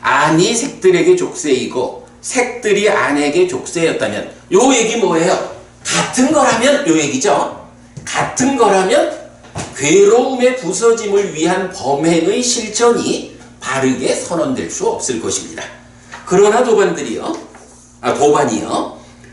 안이 색들에게 족쇄이고 색들이 안에게 족쇄였다면 요 얘기 뭐예요? 같은 거라면 요 얘기죠. 같은 거라면 괴로움의 부서짐을 위한 범행의 실천이 바르게 선언될 수 없을 것입니다. 그러나 도반이요,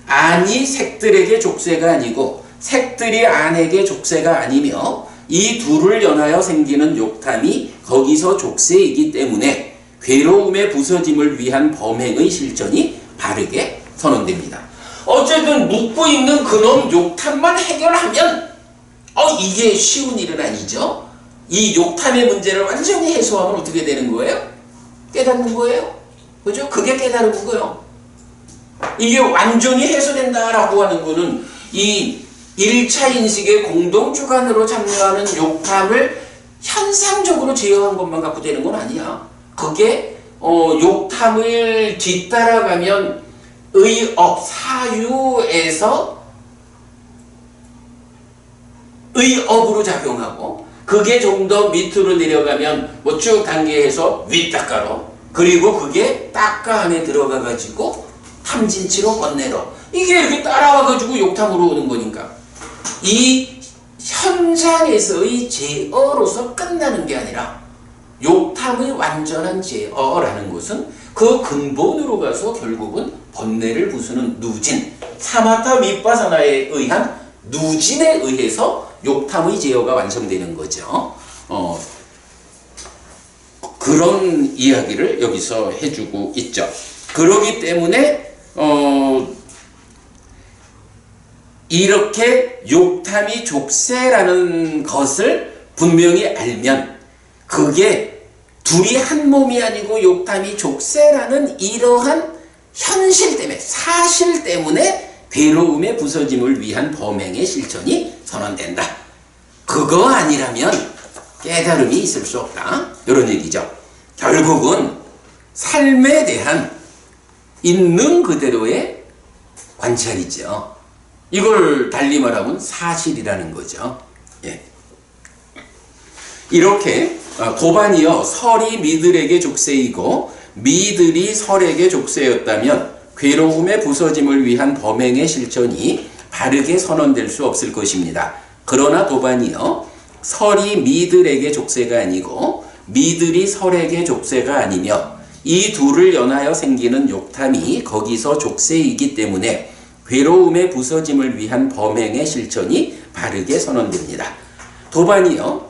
안이 색들에게 족쇄가 아니고 색들이 안에게 족쇄가 아니며 이 둘을 연하여 생기는 욕탐이 거기서 족쇄이기 때문에 괴로움의 부서짐을 위한 범행의 실천이 바르게 선언됩니다. 어쨌든 묻고 있는 그놈 욕탐만 해결하면 이게 쉬운 일은 아니죠. 이 욕탐의 문제를 완전히 해소하면 어떻게 되는 거예요? 깨닫는 거예요. 그죠? 그게 깨달은 거예요. 이게 완전히 해소된다라고 하는 거는 이 1차 인식의 공동 주관으로 참여하는 욕탐을 현상적으로 제어한 것만 갖고 되는 건 아니야. 그게 욕탐을 뒤따라가면 의업, 사유에서 의업으로 작용하고, 그게 좀 더 밑으로 내려가면 쭉 단계해서 윗닦아로, 그리고 그게 딱가 안에 들어가가지고 탐진치로 번뇌로, 이게 이렇게 따라와가지고 욕탐으로 오는 거니까 이 현장에서의 제어로서 끝나는 게 아니라 욕탐의 완전한 제어라는 것은 그 근본으로 가서 결국은 번뇌를 부수는 누진, 사마타 윗바사나에 의한 누진에 의해서 욕탐의 제어가 완성되는 거죠. 그런 이야기를 여기서 해주고 있죠. 그러기 때문에 이렇게 욕탐이 족쇄라는 것을 분명히 알면, 그게 둘이 한 몸이 아니고 욕탐이 족쇄라는 이러한 현실 때문에, 사실 때문에 괴로움의 부서짐을 위한 범행의 실천이 선언된다. 그거 아니라면 깨달음이 있을 수 없다. 이런 얘기죠. 결국은 삶에 대한 있는 그대로의 관찰이죠. 이걸 달리 말하면 사실이라는 거죠. 예. 이렇게 도반이요, 설이 미들에게 족쇄이고 미들이 설에게 족쇄였다면 괴로움의 부서짐을 위한 범행의 실천이 바르게 선언될 수 없을 것입니다. 그러나 도반이여 설이 미들에게 족쇄가 아니고 미들이 설에게 족쇄가 아니며 이 둘을 연하여 생기는 욕탐이 거기서 족쇄이기 때문에 괴로움의 부서짐을 위한 범행의 실천이 바르게 선언됩니다. 도반이여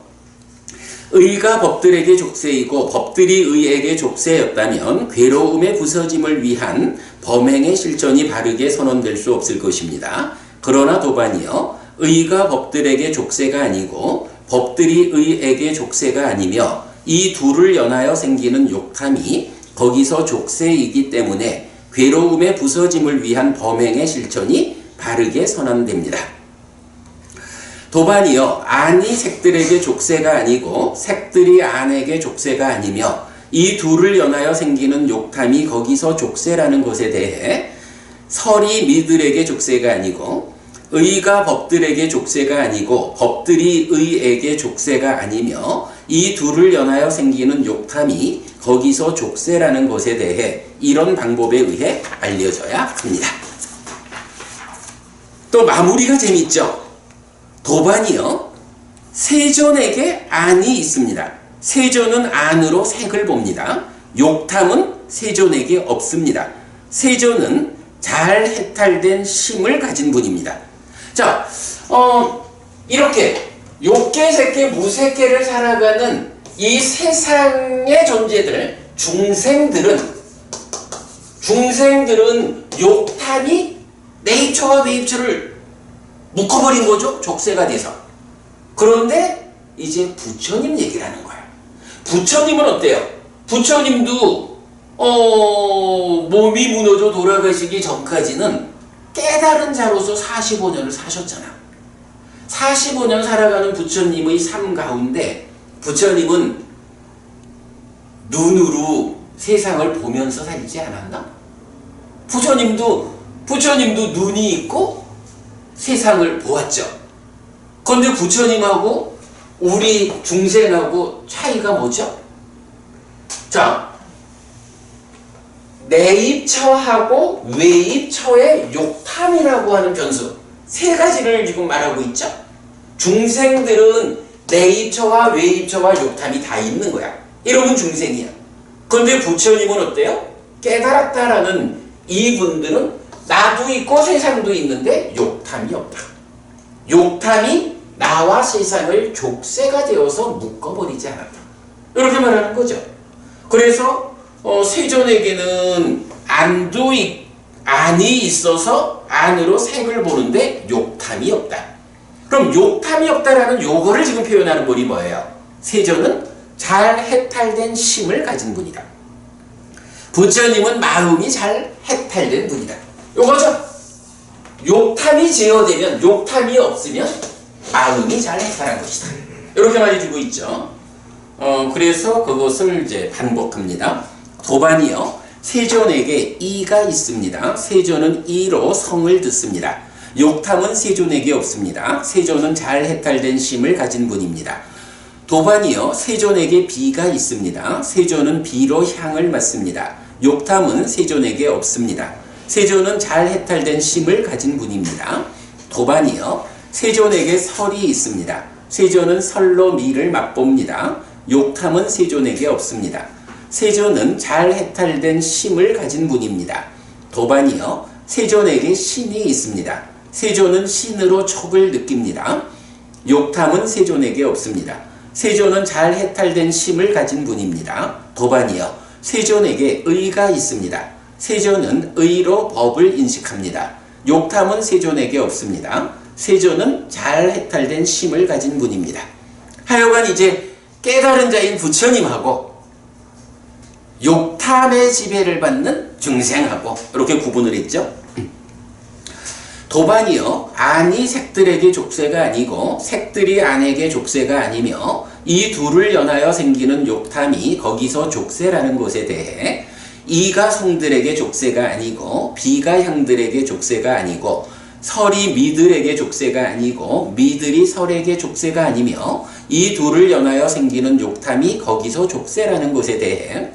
의가 법들에게 족쇄이고 법들이 의에게 족쇄였다면 괴로움의 부서짐을 위한 범행의 실천이 바르게 선언될 수 없을 것입니다. 그러나 도반이여 의가 법들에게 족쇄가 아니고 법들이 의에게 족쇄가 아니며 이 둘을 연하여 생기는 욕탐이 거기서 족쇄이기 때문에 괴로움의 부서짐을 위한 범행의 실천이 바르게 선언됩니다. 도반이여 안이 색들에게 족쇄가 아니고 색들이 안에게 족쇄가 아니며 이 둘을 연하여 생기는 욕탐이 거기서 족쇄라는 것에 대해 설이 미들에게 족쇄가 아니고 의가 법들에게 족쇄가 아니고 법들이 의에게 족쇄가 아니며 이 둘을 연하여 생기는 욕탐이 거기서 족쇄라는 것에 대해 이런 방법에 의해 알려져야 합니다. 또 마무리가 재밌죠? 도반이요 세존에게 안이 있습니다. 세존은 안으로 색을 봅니다. 욕탐은 세존에게 없습니다. 세존은 잘 해탈된 심을 가진 분입니다. 자, 이렇게 욕계, 색계, 무색계를 살아가는 이 세상의 존재들, 중생들은 욕탐이 네이처와 웨이처를 묶어버린 거죠. 족쇄가 돼서. 그런데 이제 부처님 얘기를 하는 거예요. 부처님은 어때요? 부처님도 몸이 무너져 돌아가시기 전까지는 깨달은 자로서 45년을 사셨잖아. 45년 살아가는 부처님의 삶 가운데 부처님은 눈으로 세상을 보면서 살지 않았나? 부처님도 눈이 있고 세상을 보았죠. 그런데 부처님하고 우리 중생하고 차이가 뭐죠? 자, 내입처하고 외입처의 욕탐이라고 하는 변수 세 가지를 지금 말하고 있죠. 중생들은 내입처와 외입처와 욕탐이 다 있는 거야. 이러면 중생이야. 그런데 부처님은 어때요? 깨달았다라는 이분들은 나도 있고 세상도 있는데 욕탐이 없다. 욕탐이 나와 세상을 족쇄가 되어서 묶어버리지 않았다. 이렇게 말하는 거죠. 그래서 세존에게는 안이 있어서 안으로 색을 보는데 욕탐이 없다. 그럼 욕탐이 없다라는 요거를 지금 표현하는 말이 뭐예요? 세존은 잘 해탈된 심을 가진 분이다. 부처님은 마음이 잘 해탈된 분이다. 요거죠. 욕탐이 제어되면, 욕탐이 없으면 마음이 잘 해탈한 것이다. 이렇게 말해주고 있죠. 그래서 그것을 이제 반복합니다. 도반이요. 세존에게 이가 있습니다. 세존은 이로 성을 듣습니다. 욕탐은 세존에게 없습니다. 세존은 잘 해탈된 심을 가진 분입니다. 도반이요. 세존에게 비가 있습니다. 세존은 비로 향을 맡습니다. 욕탐은 세존에게 없습니다. 세존은 잘 해탈된 심을 가진 분입니다. 도반이요. 세존에게 설이 있습니다. 세존은 설로 미를 맛봅니다. 욕탐은 세존에게 없습니다. 세존은 잘 해탈된 심을 가진 분입니다. 도반이요. 세존에게 신이 있습니다. 세존은 신으로 촉을 느낍니다. 욕탐은 세존에게 없습니다. 세존은 잘 해탈된 심을 가진 분입니다. 도반이요. 세존에게 의가 있습니다. 세존은 의로 법을 인식합니다. 욕탐은 세존에게 없습니다. 세존은 잘 해탈된 심을 가진 분입니다. 하여간 이제 깨달은 자인 부처님하고 욕탐의 지배를 받는 중생하고 이렇게 구분을 했죠. 도반이요. 안이 색들에게 족쇄가 아니고 색들이 안에게 족쇄가 아니며 이 둘을 연하여 생기는 욕탐이 거기서 족쇄라는 것에 대해 이가 성들에게 족쇄가 아니고 비가 향들에게 족쇄가 아니고 설이 미들에게 족쇄가 아니고 미들이 설에게 족쇄가 아니며 이 둘을 연하여 생기는 욕탐이 거기서 족쇄라는 것에 대해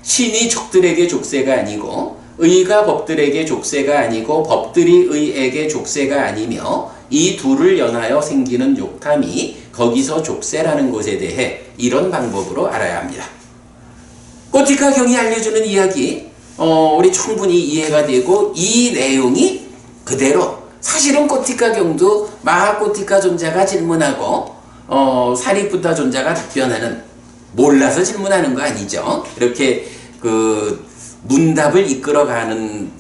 신이 족들에게 족쇄가 아니고 의가 법들에게 족쇄가 아니고 법들이 의에게 족쇄가 아니며 이 둘을 연하여 생기는 욕탐이 거기서 족쇄라는 것에 대해 이런 방법으로 알아야 합니다. 꼬티카경이 알려주는 이야기 우리 충분히 이해가 되고 이 내용이 그대로 사실은 꼬티카경도 마하꼬티카 존자가 질문하고 사리푸타 존자가 답변하는 몰라서 질문하는 거 아니죠. 이렇게 그 문답을 이끌어가는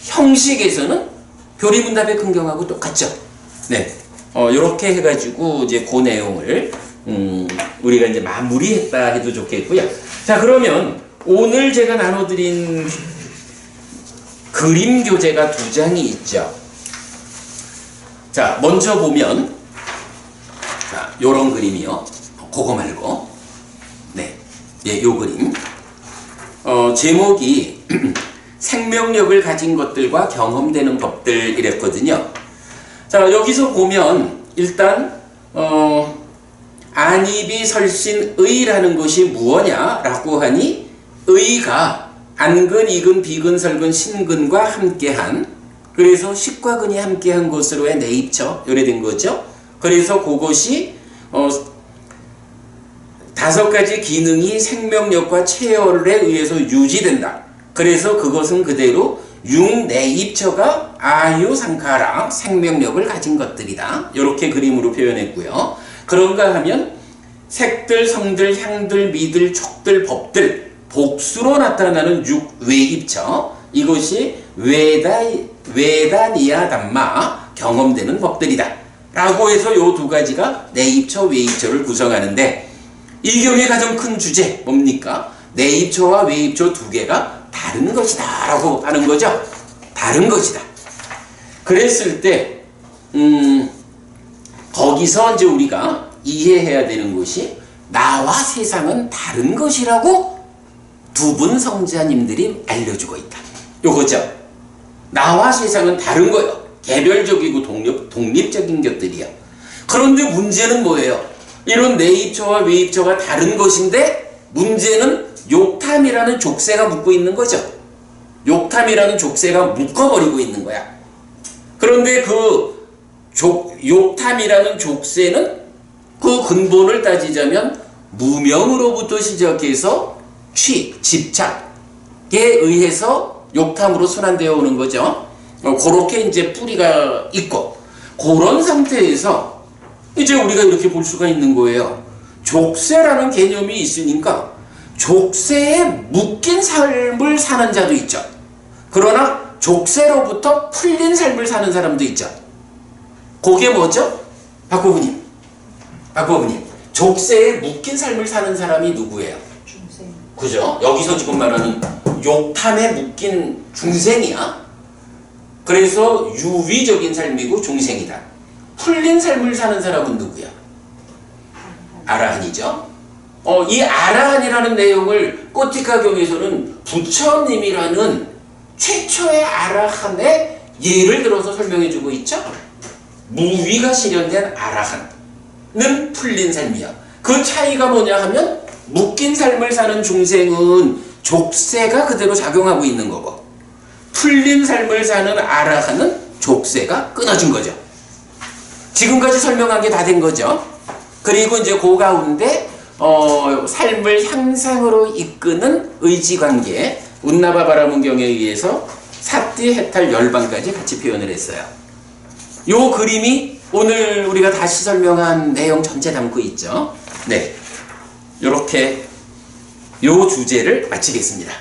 형식에서는 교리문답의 근경하고 똑같죠. 네, 이렇게 해가지고 이제 그 내용을 우리가 이제 마무리했다 해도 좋겠고요. 자, 그러면 오늘 제가 나눠드린 그림 교재가 2장이 있죠. 자, 먼저 보면 자, 요런 그림이요. 그거 말고 네, 예, 요 그림. 제목이 생명력을 가진 것들과 경험되는 법들 이랬거든요. 자, 여기서 보면 일단 안입이 설신의라는 것이 무엇냐라고 하니 의가 안근, 이근, 비근, 설근, 신근과 함께한 그래서 식과 근이 함께한 것으로의 내입처 요래된 거죠. 그래서 그것이 5가지 기능이 생명력과 체열에 의해서 유지된다. 그래서 그것은 그대로 육내입처가 아유상카라 생명력을 가진 것들이다. 이렇게 그림으로 표현했고요. 그런가 하면 색들, 성들, 향들, 미들, 촉들, 법들 복수로 나타나는 육외입처 이것이 외다니아 담마 경험되는 법들이다. 라고 해서 요 2가지가 내입처, 외입처를 구성하는데 이 경의 가장 큰 주제 뭡니까? 내입처와 외입처 2개가 다른 것이다 라고 하는 거죠. 다른 것이다. 그랬을 때 거기서 이제 우리가 이해해야 되는 것이 나와 세상은 다른 것이라고 2분 성자님들이 알려주고 있다. 요거죠. 나와 세상은 다른 거예요. 개별적이고 독립적인 것들이야. 그런데 문제는 뭐예요? 이런 내입처와 외입처가 다른 것인데 문제는 욕탐이라는 족쇄가 묶고 있는 거죠. 욕탐이라는 족쇄가 묶어버리고 있는 거야. 그런데 그 욕탐이라는 족쇄는 그 근본을 따지자면 무명으로부터 시작해서 집착에 의해서 욕탐으로 순환되어 오는 거죠. 그렇게 이제 뿌리가 있고 그런 상태에서 이제 우리가 이렇게 볼 수가 있는 거예요. 족쇄라는 개념이 있으니까 족쇄에 묶인 삶을 사는 자도 있죠. 그러나 족쇄로부터 풀린 삶을 사는 사람도 있죠. 그게 뭐죠? 박보부님. 족쇄에 묶인 삶을 사는 사람이 누구예요? 중생. 그죠? 여기서 지금 말하는 욕탐에 묶인 중생이야. 그래서 유위적인 삶이고 중생이다. 풀린 삶을 사는 사람은 누구야? 아라한이죠. 이 아라한이라는 내용을 꼬티카경에서는 부처님이라는 최초의 아라한의 예를 들어서 설명해주고 있죠. 무위가 실현된 아라한은 풀린 삶이야. 그 차이가 뭐냐 하면 묶인 삶을 사는 중생은 족쇄가 그대로 작용하고 있는 거고 풀린 삶을 사는 아라한은 족쇄가 끊어진 거죠. 지금까지 설명한 게 다 된 거죠. 그리고 이제 그 가운데 삶을 향상으로 이끄는 의지관계 운나바 바라문경에 의해서 사띠, 해탈, 열반까지 같이 표현을 했어요. 요 그림이 오늘 우리가 다시 설명한 내용 전체 담고 있죠. 네, 요렇게 요 주제를 마치겠습니다.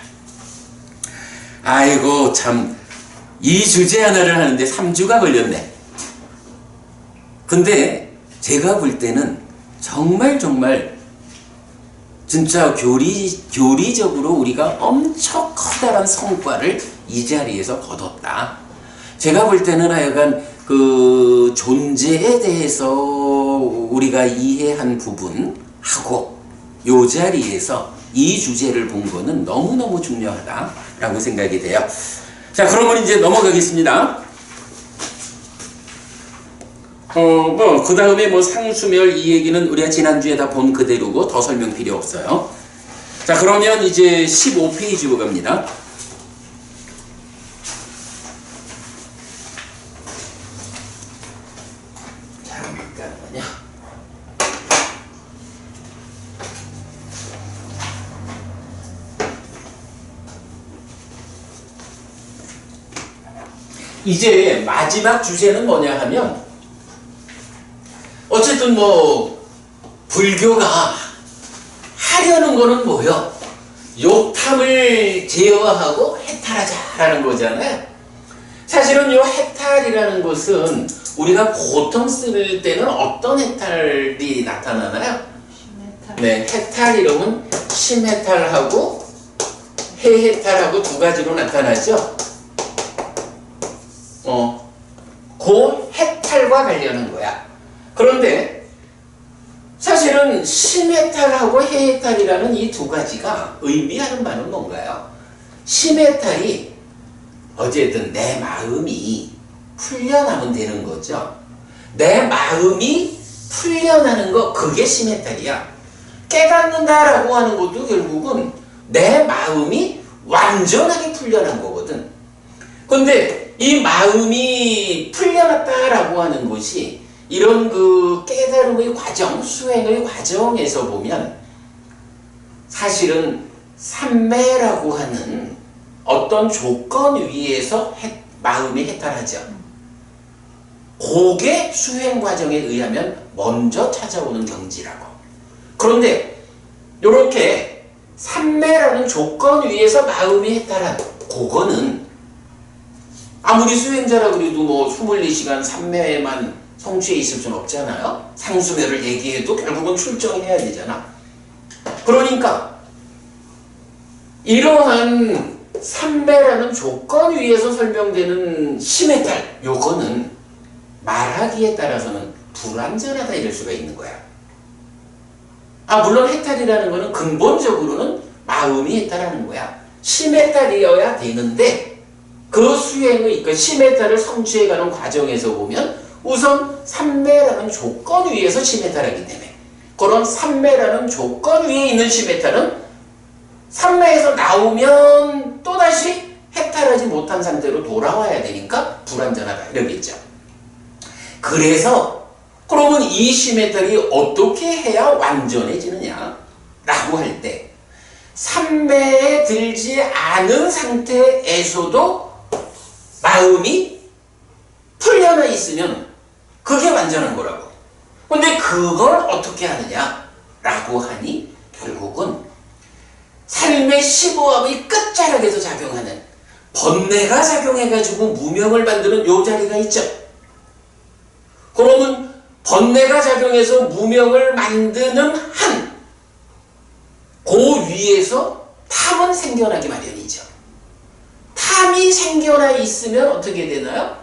아이고 참 이 주제 하나를 하는데 3주가 걸렸네. 근데 제가 볼 때는 정말 진짜 교리적으로 우리가 엄청 커다란 성과를 이 자리에서 거뒀다. 제가 볼 때는 하여간 그 존재에 대해서 우리가 이해한 부분하고 이 자리에서 이 주제를 본 거는 너무너무 중요하다라고 생각이 돼요. 자, 그러면 이제 넘어가겠습니다. 그 다음에 상수멸 이 얘기는 우리가 지난주에 다 본 그대로고 더 설명 필요 없어요. 자, 그러면 이제 15페이지로 갑니다. 이제 마지막 주제는 뭐냐 하면 어쨌든 뭐 불교가 하려는 거는 뭐요? 욕탐을 제어하고 해탈하자라는 거잖아요. 사실은 이 해탈이라는 것은 우리가 보통 쓸 때는 어떤 해탈이 나타나나요? 심해탈. 네, 해탈 이름은 심해탈하고 해해탈하고 두 가지로 나타나죠. 그 해탈과 관련한 거야. 그런데 사실은 심해탈하고 해해탈이라는 이 두 가지가 의미하는 바는 뭔가요? 심해탈이 어쨌든 내 마음이 풀려나면 되는 거죠. 내 마음이 풀려나는 거, 그게 심해탈이야. 깨닫는다라고 하는 것도 결국은 내 마음이 완전하게 풀려난 거거든. 근데 이 마음이 풀려났다라고 하는 것이 이런 그 깨달음의 과정, 수행의 과정에서 보면 사실은 삼매라고 하는 어떤 조건 위에서 마음이 해탈하죠. 그게 수행 과정에 의하면 먼저 찾아오는 경지라고. 그런데 이렇게 삼매라는 조건 위에서 마음이 해탈한 그거는 아무리 수행자라 그래도 뭐 24시간 삼매에만 성취해 있을 수는 없잖아요. 상수매를 얘기해도 결국은 출정해야 되잖아. 그러니까 이러한 삼매라는 조건 위에서 설명되는 심해탈, 요거는 말하기에 따라서는 불완전하다 이럴 수가 있는 거야. 물론 해탈이라는 거는 근본적으로는 마음이 해탈하는 거야. 심해탈이어야 되는데 그 수행의, 그 심해탈을 성취해가는 과정에서 보면 우선 삼매라는 조건 위에서 심해탈하기 때문에 그런 삼매라는 조건 위에 있는 심해탈은 삼매에서 나오면 또다시 해탈하지 못한 상태로 돌아와야 되니까 불완전하다 이러겠죠. 그래서 그러면 이 심해탈이 어떻게 해야 완전해지느냐 라고 할 때 삼매에 들지 않은 상태에서도 마음이 풀려나 있으면 그게 완전한 거라고. 근데 그걸 어떻게 하느냐 라고 하니 결국은 삶의 15업의 끝자락에서 작용하는 번뇌가 작용해가지고 무명을 만드는 요 자리가 있죠. 그러면 번뇌가 작용해서 무명을 만드는 한 그 위에서 탐은 생겨나기 마련이죠. 탐이 생겨나 있으면 어떻게 되나요?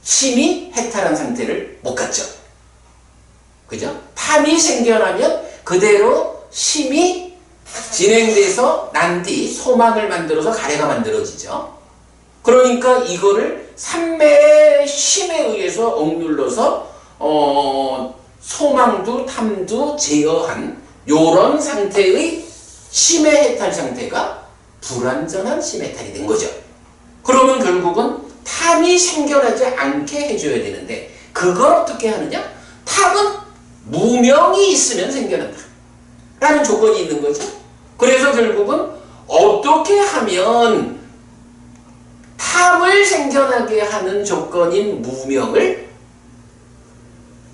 심이 해탈한 상태를 못 갖죠. 그죠? 탐이 생겨나면 그대로 심이 진행돼서 난 뒤 소망을 만들어서 가래가 만들어지죠. 그러니까 이거를 삼매의 심에 의해서 억눌러서 소망도 탐도 제어한 요런 상태의 심의 해탈 상태가 불완전한 심해탈이 된 거죠. 그러면 결국은 탐이 생겨나지 않게 해줘야 되는데 그걸 어떻게 하느냐? 탐은 무명이 있으면 생겨난다 라는 조건이 있는 거죠. 그래서 결국은 어떻게 하면 탐을 생겨나게 하는 조건인 무명을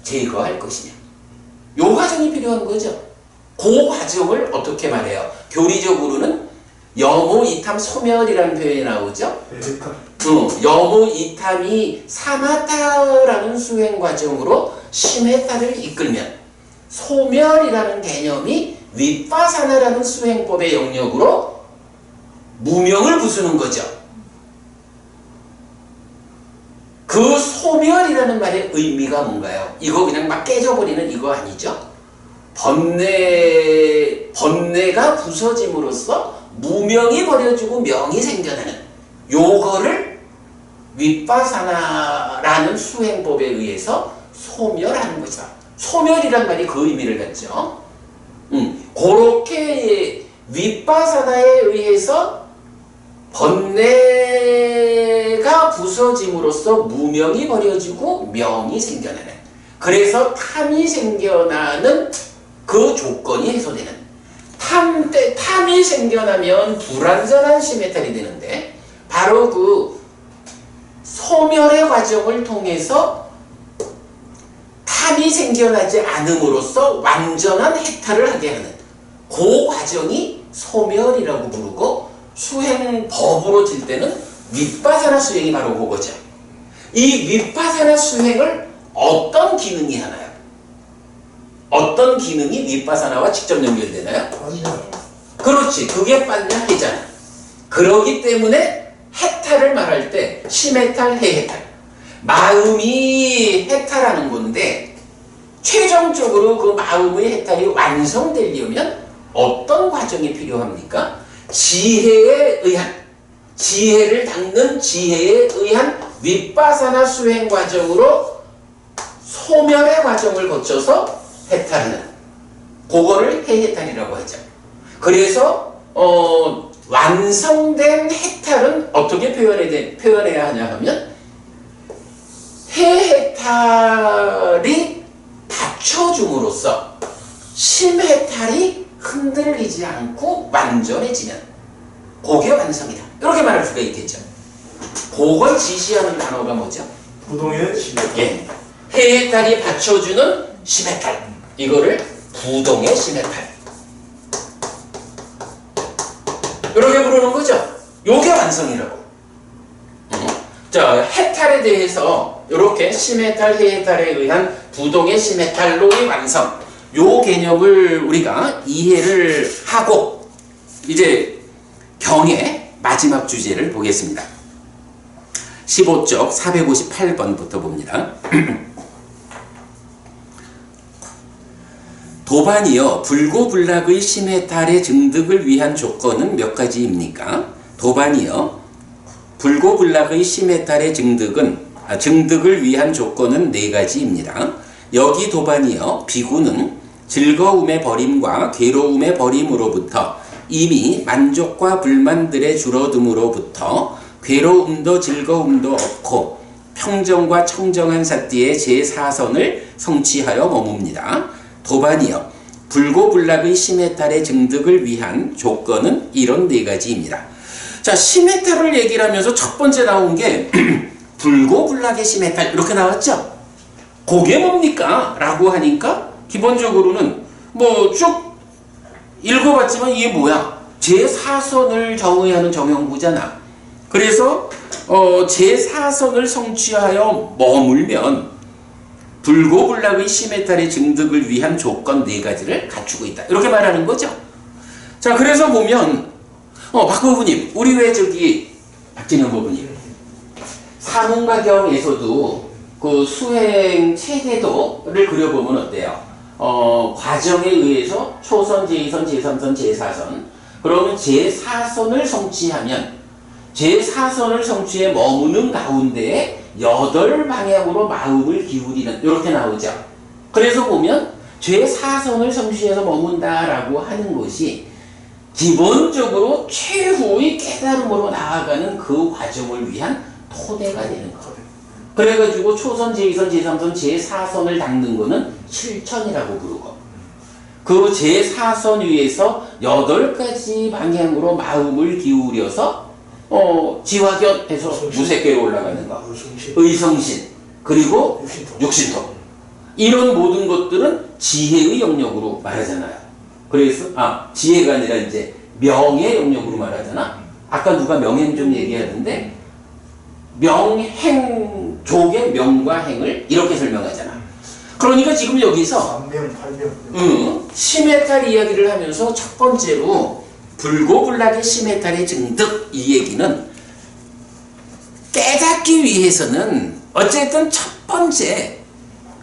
제거할 것이냐. 요 과정이 필요한 거죠. 그 과정을 어떻게 말해요? 교리적으로는 여모 이탐 소멸이라는 표현이 나오죠. 여모 이탐이 사마타라는 수행 과정으로 심해탈을 이끌면 소멸이라는 개념이 윗바사나라는 수행법의 영역으로 무명을 부수는 거죠. 그 소멸이라는 말의 의미가 뭔가요? 이거 그냥 막 깨져버리는 이거 아니죠? 번뇌가 부서짐으로써 무명이 버려지고 명이 생겨나는 요거를 윗바사나라는 수행법에 의해서 소멸하는 거죠. 소멸이란 말이 그 의미를 갖죠. 그렇게 윗바사나에 의해서 번뇌가 부서짐으로써 무명이 버려지고 명이 생겨나는, 그래서 탐이 생겨나는 그 조건이 해소되는, 탐이 생겨나면 불완전한 심해탈이 되는데 바로 그 소멸의 과정을 통해서 탐이 생겨나지 않음으로써 완전한 해탈을 하게 하는 그 과정이 소멸이라고 부르고, 수행법으로 칠 때는 윗바사나 수행이 바로 그거죠. 이 윗바사나 수행을 어떤 기능이 하나요? 어떤 기능이 윗바사나와 직접 연결되나요? 그렇지, 그게 빨량이잖아. 그러기 때문에 해탈을 말할 때 심해탈, 해해탈, 마음이 해탈하는 건데, 최종적으로 그 마음의 해탈이 완성되려면 어떤 과정이 필요합니까? 지혜에 의한, 지혜를 닦는 지혜에 의한 윗바사나 수행 과정으로 소멸의 과정을 거쳐서 해탈하는, 그거를 해해탈이라고 하죠. 그래서 완성된 해탈은 어떻게 표현해야 하냐 하면, 해해탈이 받쳐줌으로써 심해탈이 흔들리지 않고 완전해지면 그게 완성이다, 이렇게 말할 수가 있겠죠. 그걸 지시하는 단어가 뭐죠? 부동의 심해탈. 예. 해해탈이 받쳐주는 심해탈, 이거를 부동의 심해탈, 이렇게 부르는 거죠. 요게 완성이라고. 자, 해탈에 대해서 이렇게 심해탈, 해해탈에 의한 부동의 심해탈로의 완성, 요 개념을 우리가 이해를 하고 이제 경의 마지막 주제를 보겠습니다. 15쪽 458번부터 봅니다. 도반이여, 불고불락의 심해탈의 증득을 위한 조건은 몇 가지입니까? 도반이여, 불고불락의 심해탈의 증득을 위한 조건은 4가지입니다. 여기 도반이여, 비구는 즐거움의 버림과 괴로움의 버림으로부터 이미 만족과 불만들의 줄어듦으로부터 괴로움도 즐거움도 없고 평정과 청정한 사띠의 제4선을 성취하여 머뭅니다. 도반이여, 불고불락의 심해탈의 증득을 위한 조건은 이런 4가지입니다. 자, 심해탈을 얘기를 하면서 첫 번째 나온 게 불고불락의 심해탈, 이렇게 나왔죠? 그게 뭡니까? 라고 하니까 기본적으로는 뭐 쭉 읽어봤지만 이게 뭐야? 제4선을 정의하는 정형구잖아. 그래서 제4선을 성취하여 머물면 불고불락의 심해탈의 증득을 위한 조건 4가지를 갖추고 있다, 이렇게 말하는 거죠. 자, 그래서 보면 박 부부님, 우리 왜 박진영 부부님, 사문가경에서도 그 수행 체계도를 그려보면 어때요? 과정에 의해서 초선, 제2선, 제3선, 제4선, 그러면 제4선을 성취하면 제4선을 성취해 머무는 가운데에 8방향으로 마음을 기울이는, 이렇게 나오죠. 그래서 보면 제4선을 성취해서 머문다라고 하는 것이 기본적으로 최후의 깨달음으로 나아가는 그 과정을 위한 토대가 되는 거예요. 그래가지고 초선, 제2선, 제3선, 제4선을 닦는 거는 실천이라고 부르고, 그 제4선 위에서 8가지 방향으로 마음을 기울여서 지화견에서 무색계로 올라가는 거, 의성신, 그리고 육신토, 이런 모든 것들은 지혜의 영역으로 말하잖아요. 그래서 지혜가 아니라 이제 명의 영역으로 말하잖아. 아까 누가 명행 좀 얘기하는데, 명행족의 명과 행을 이렇게 설명하잖아. 그러니까 지금 여기서 심해탈 이야기를 하면서 첫 번째로 불고불락의 심해탈의 증득, 이 얘기는 깨닫기 위해서는 어쨌든 첫 번째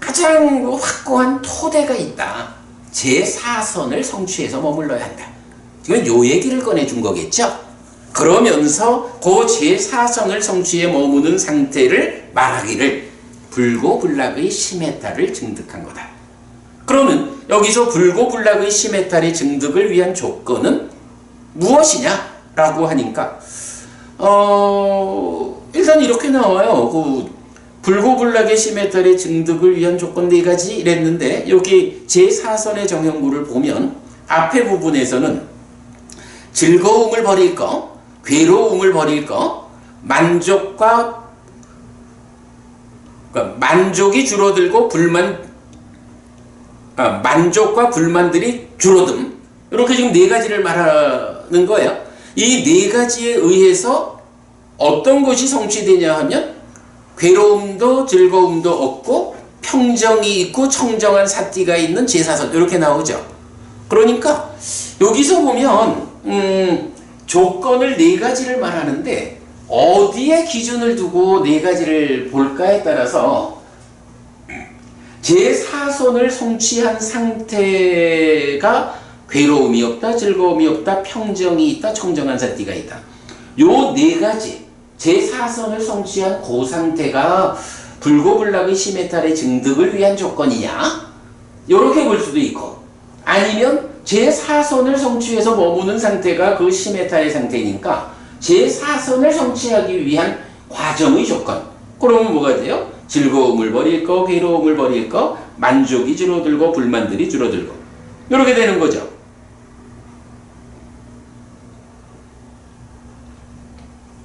가장 확고한 토대가 있다. 제4선을 성취해서 머물러야 한다. 지금 요 얘기를 꺼내준 거겠죠? 그러면서 그 제4선을 성취해 머무는 상태를 말하기를 불고불락의 심해탈을 증득한 거다. 그러면 여기서 불고불락의 심해탈의 증득을 위한 조건은 무엇이냐라고 하니까 일단 이렇게 나와요. 그 불고불락의 심해탈의 증득을 위한 조건 4가지 이랬는데, 여기 제4선의 정형구를 보면 앞에 부분에서는 즐거움을 버릴 거, 괴로움을 버릴 거, 만족과 그러니까 만족이 줄어들고 만족과 불만들이 줄어듦. 이렇게 지금 네 가지를 말하는 거예요. 이 네 가지에 의해서 어떤 것이 성취되냐 하면 괴로움도 즐거움도 없고 평정이 있고 청정한 사띠가 있는 제사선 이렇게 나오죠. 그러니까 여기서 보면 조건을 네 가지를 말하는데 어디에 기준을 두고 네 가지를 볼까에 따라서 제4선을 성취한 상태가 괴로움이 없다, 즐거움이 없다, 평정이 있다, 청정한 사띠가 있다. 요 네 가지 제4선을 성취한 그 상태가 불고불락의 시메탈의 증득을 위한 조건이냐? 이렇게 볼 수도 있고, 아니면 제4선을 성취해서 머무는 상태가 그 시메탈의 상태니까 제4선을 성취하기 위한 과정의 조건. 그러면 뭐가 돼요? 즐거움을 버릴 거, 괴로움을 버릴 거, 만족이 줄어들고 불만들이 줄어들고 이렇게 되는 거죠.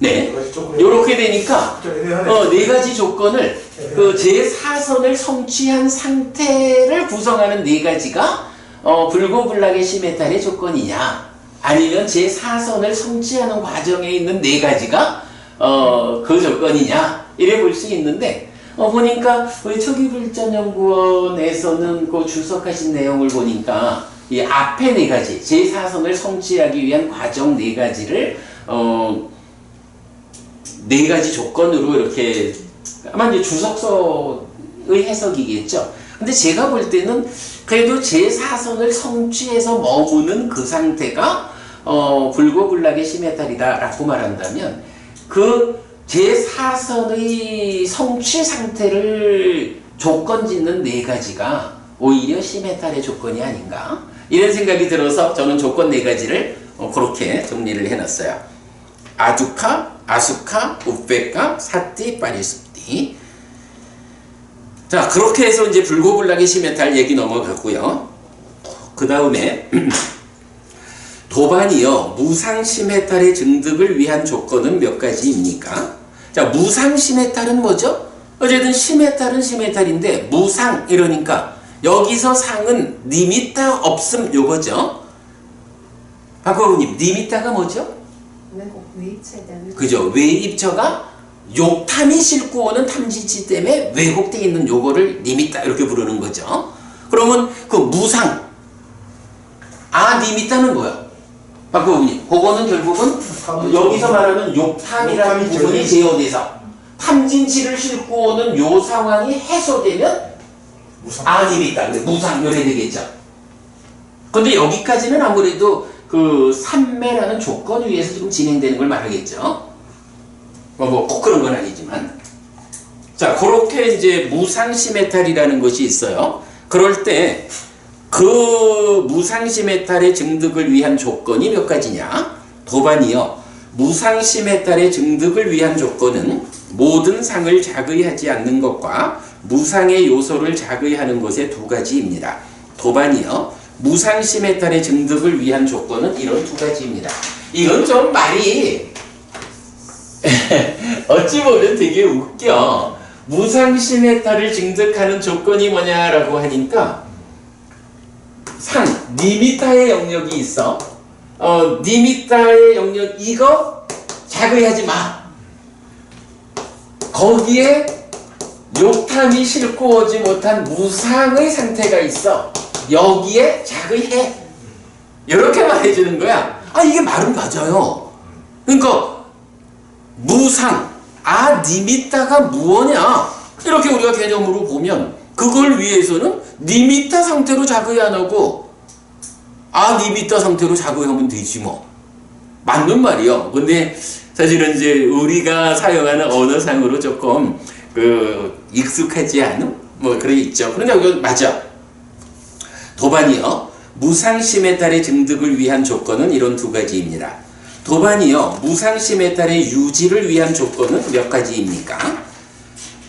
네, 이렇게 되니까 네 가지 조건을 그 제4선을 성취한 상태를 구성하는 네 가지가 불고불락의 시메탈의 조건이냐, 아니면 제4선을 성취하는 과정에 있는 네 가지가 그 조건이냐, 이래 볼 수 있는데 보니까 우리 초기불전연구원에서는 그 출석하신 내용을 보니까 이 앞에 네 가지 제4선을 성취하기 위한 과정 네 가지를 네 가지 조건으로 이렇게 아마 이제 주석서의 해석이겠죠. 근데 제가 볼 때는 그래도 제4선을 성취해서 머무는 그 상태가 불고불락의 시메탈이다라고 말한다면 그 제4선의 성취 상태를 조건 짓는 네 가지가 오히려 시메탈의 조건이 아닌가, 이런 생각이 들어서 저는 조건 네 가지를 그렇게 정리를 해놨어요. 아두카, 아수카, 우페카, 사띠, 파리수띠. 자, 그렇게 해서 이제 불고불락의 시메탈 얘기 넘어갔고요. 그 다음에 도반이요, 무상 시메탈의 증득을 위한 조건은 몇 가지입니까? 자, 무상 시메탈은 뭐죠? 어쨌든 시메탈은 시메탈인데 무상 이러니까 여기서 상은 니미타 없음 요거죠. 박과부님, 니미타가 뭐죠? 외입체다. 그죠. 외입처가 욕탐이 싣고 오는 탐진치 때문에 왜곡되어 있는 요거를 니미타 이렇게 부르는 거죠. 그러면 그 무상 니미타는 뭐야? 박과부님, 그거는 결국은 여기서 말하는 욕탐이라는 부분이 제어돼서 탐진치를 싣고 오는 요 상황이 해소되면 니미타, 무상 요래 되겠죠. 근데 여기까지는 아무래도 그 삼매라는 조건 위에서 지금 진행되는 걸 말하겠죠. 꼭 그런 건 아니지만. 자, 그렇게 이제 무상시메탈이라는 것이 있어요. 그럴 때 그 무상시메탈의 증득을 위한 조건이 몇 가지냐? 도반이요, 무상시메탈의 증득을 위한 조건은 모든 상을 자의하지 않는 것과 무상의 요소를 자의하는 것의 두 가지입니다. 도반이요, 무상시메탈의 증득을 위한 조건은 이런 두 가지입니다. 이건 좀 말이 어찌 보면 되게 웃겨. 무상시메탈을 증득하는 조건이 뭐냐라고 하니까 상, 니미타의 영역이 있어. 니미타의 영역 이거 자의하지 마. 거기에 욕탐이 싣고 오지 못한 무상의 상태가 있어. 여기에 자의해. 이렇게 말해주는 거야. 이게 말은 맞아요. 그러니까 무상, 니미타가 무엇냐, 이렇게 우리가 개념으로 보면 그걸 위해서는 니미타 상태로 자의 안 하고 니미타 상태로 자의하면 되지 뭐. 맞는 말이요. 근데 사실은 이제 우리가 사용하는 언어상으로 조금 익숙하지 않은 그런 게 있죠. 그런데 이건 맞아. 도반이요, 무상시메탈의 증득을 위한 조건은 이런 두 가지입니다. 도반이요, 무상시메탈의 유지를 위한 조건은 몇 가지입니까?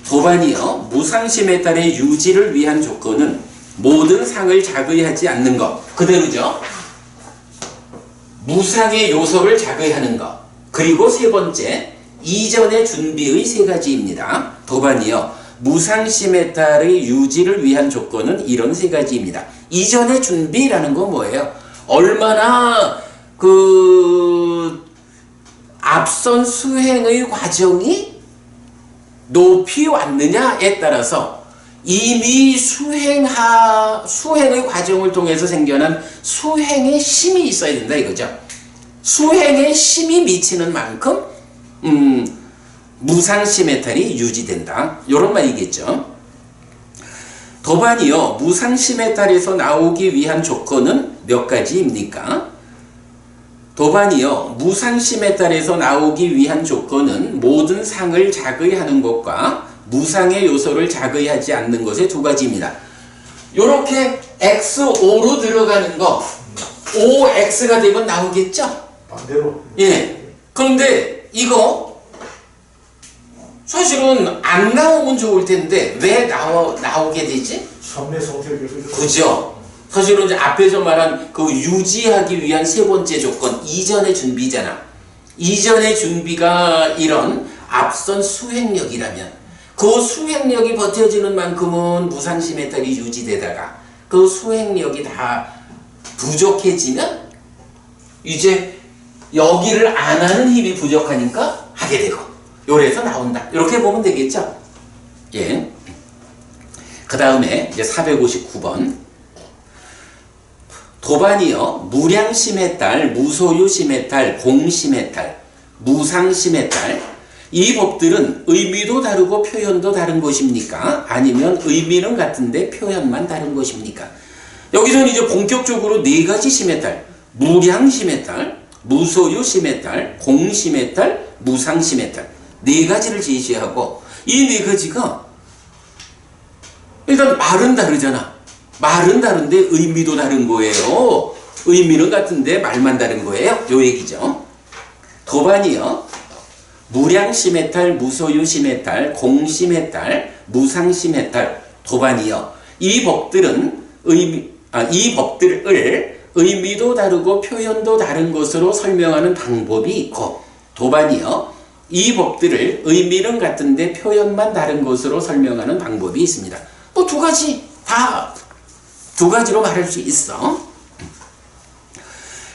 도반이요, 무상시메탈의 유지를 위한 조건은 모든 상을 자의하지 않는 것, 그대로죠. 무상의 요소를 자의하는 것, 그리고 세 번째, 이전의 준비의 세 가지입니다. 도반이요, 무상시메탈의 유지를 위한 조건은 이런 세 가지입니다. 이전의 준비라는 건 뭐예요? 얼마나 앞선 수행의 과정이 높이 왔느냐에 따라서 이미 수행의 과정을 통해서 생겨난 수행의 심이 있어야 된다 이거죠. 수행의 심이 미치는 만큼 무상시메탈이 유지된다. 이런 말이겠죠. 도반이요. 무상시메탈에서 나오기 위한 조건은 몇 가지입니까? 도반이요. 무상시메탈에서 나오기 위한 조건은 모든 상을 자의하는 것과 무상의 요소를 자의하지 않는 것의 두 가지입니다. 요렇게 XO로 들어가는 거 OX가 되면 나오겠죠? 반대로. 예. 그런데 이거 사실은 안 나오면 좋을 텐데 왜 나오게 되지? 삼내 성태를 계속. 그죠? 사실은 이제 앞에서 말한 그 유지하기 위한 세 번째 조건, 이전의 준비잖아. 이전의 준비가 이런 앞선 수행력이라면 그 수행력이 버텨지는 만큼은 무상시메탈이 유지되다가 그 수행력이 다 부족해지면 이제 여기를 안 하는 힘이 부족하니까 하게 되고 요래서 나온다. 이렇게 보면 되겠죠? 예. 그 다음에 이제 459번. 도반이요. 무량시메탈, 무소유시메탈, 공시메탈, 무상시메탈 이 법들은 의미도 다르고 표현도 다른 것입니까? 아니면 의미는 같은데 표현만 다른 것입니까? 여기서는 이제 본격적으로 네 가지 시메탈, 무량시메탈, 무소유시메탈, 공시메탈, 무상시메탈 네 가지를 제시하고 이 네 가지가 일단 말은 다르잖아. 말은 다른데 의미도 다른 거예요. 의미는 같은데 말만 다른 거예요. 요 얘기죠. 도반이요. 무량시메탈, 무소유시메탈, 공시메탈, 무상시메탈, 도반이요. 이 법들을 의미도 다르고 표현도 다른 것으로 설명하는 방법이 있고 도반이요. 이 법들을 의미는 같은데 표현만 다른 것으로 설명하는 방법이 있습니다. 뭐 두 가지 다 두 가지로 말할 수 있어.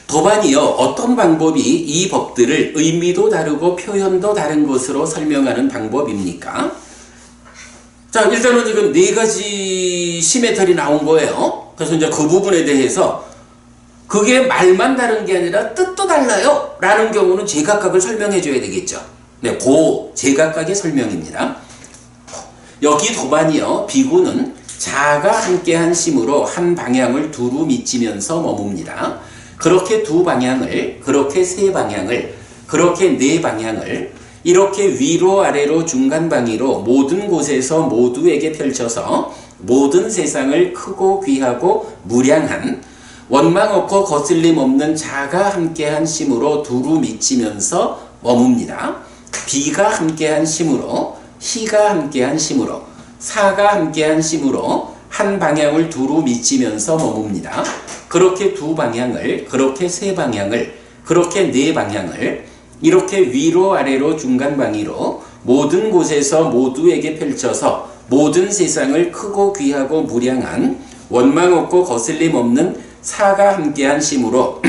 도반이요. 어떤 방법이 이 법들을 의미도 다르고 표현도 다른 것으로 설명하는 방법입니까? 자, 일단은 지금 네 가지 시메탈이 나온 거예요. 그래서 이제 그 부분에 대해서 그게 말만 다른 게 아니라 뜻도 달라요 라는 경우는 제각각을 설명해 줘야 되겠죠. 네, 그 제각각의 설명입니다. 여기 도반이요. 비구는 자가 함께한 심으로 한 방향을 두루 미치면서 머뭅니다. 그렇게 두 방향을, 그렇게 세 방향을, 그렇게 네 방향을 이렇게 위로 아래로 중간 방위로 모든 곳에서 모두에게 펼쳐서 모든 세상을 크고 귀하고 무량한 원망 없고 거슬림 없는 자가 함께한 심으로 두루 미치면서 머뭅니다. 비가 함께한 심으로, 희가 함께한 심으로, 사가 함께한 심으로 한 방향을 두루 미치면서 머뭅니다. 그렇게 두 방향을, 그렇게 세 방향을, 그렇게 네 방향을 이렇게 위로 아래로 중간 방위로 모든 곳에서 모두에게 펼쳐서 모든 세상을 크고 귀하고 무량한 원망 없고 거슬림 없는 사가 함께한 심으로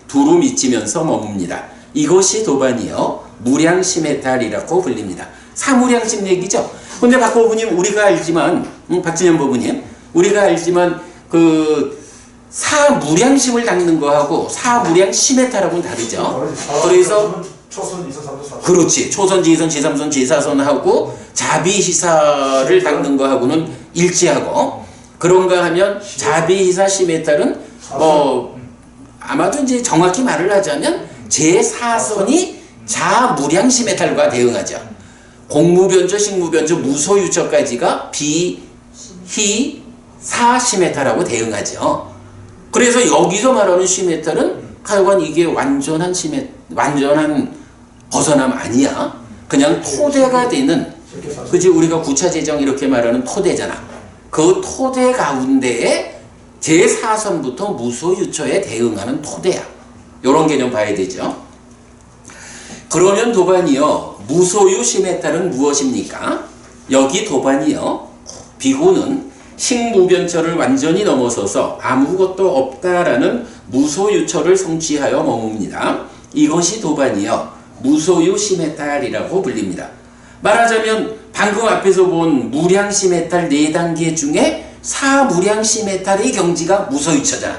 두루 미치면서 머뭅니다. 이것이 도반이요. 무량시메탈이라고 불립니다. 사무량심 얘기죠. 근데 박 법부님 우리가 알지만 박진현 법부님 우리가 알지만 그 사무량심을 닦는 거하고 사무량시메탈하고는 다르죠. 그래서 초선, 이선, 삼선, 사선. 그렇지. 초선, 지선, 지삼선, 지사선하고 자비희사를 닦는 거하고는 일치하고 그런가 하면 자비희사 시메탈은 뭐 아마도 이제 정확히 말을 하자면 제4선이 자무량시메탈과 대응하죠. 공무변조, 식무변조, 무소유처까지가 비, 희, 사 시메탈하고 대응하죠. 그래서 여기서 말하는 시메탈은 하여간 이게 완전한 벗어남 아니야. 그냥 토대가 되는, 그지 우리가 구차재정 이렇게 말하는 토대잖아. 그 토대 가운데에 제4선부터 무소유처에 대응하는 토대야. 요런 개념 봐야 되죠. 그러면 도반이요. 무소유 시메탈은 무엇입니까? 여기 도반이요. 비구는 식무변철을 완전히 넘어서서 아무것도 없다라는 무소유처를 성취하여 머뭅니다. 이것이 도반이요. 무소유 시메탈이라고 불립니다. 말하자면 방금 앞에서 본 무량 시메탈 4단계 중에 사무량 시메탈의 경지가 무소유처잖아.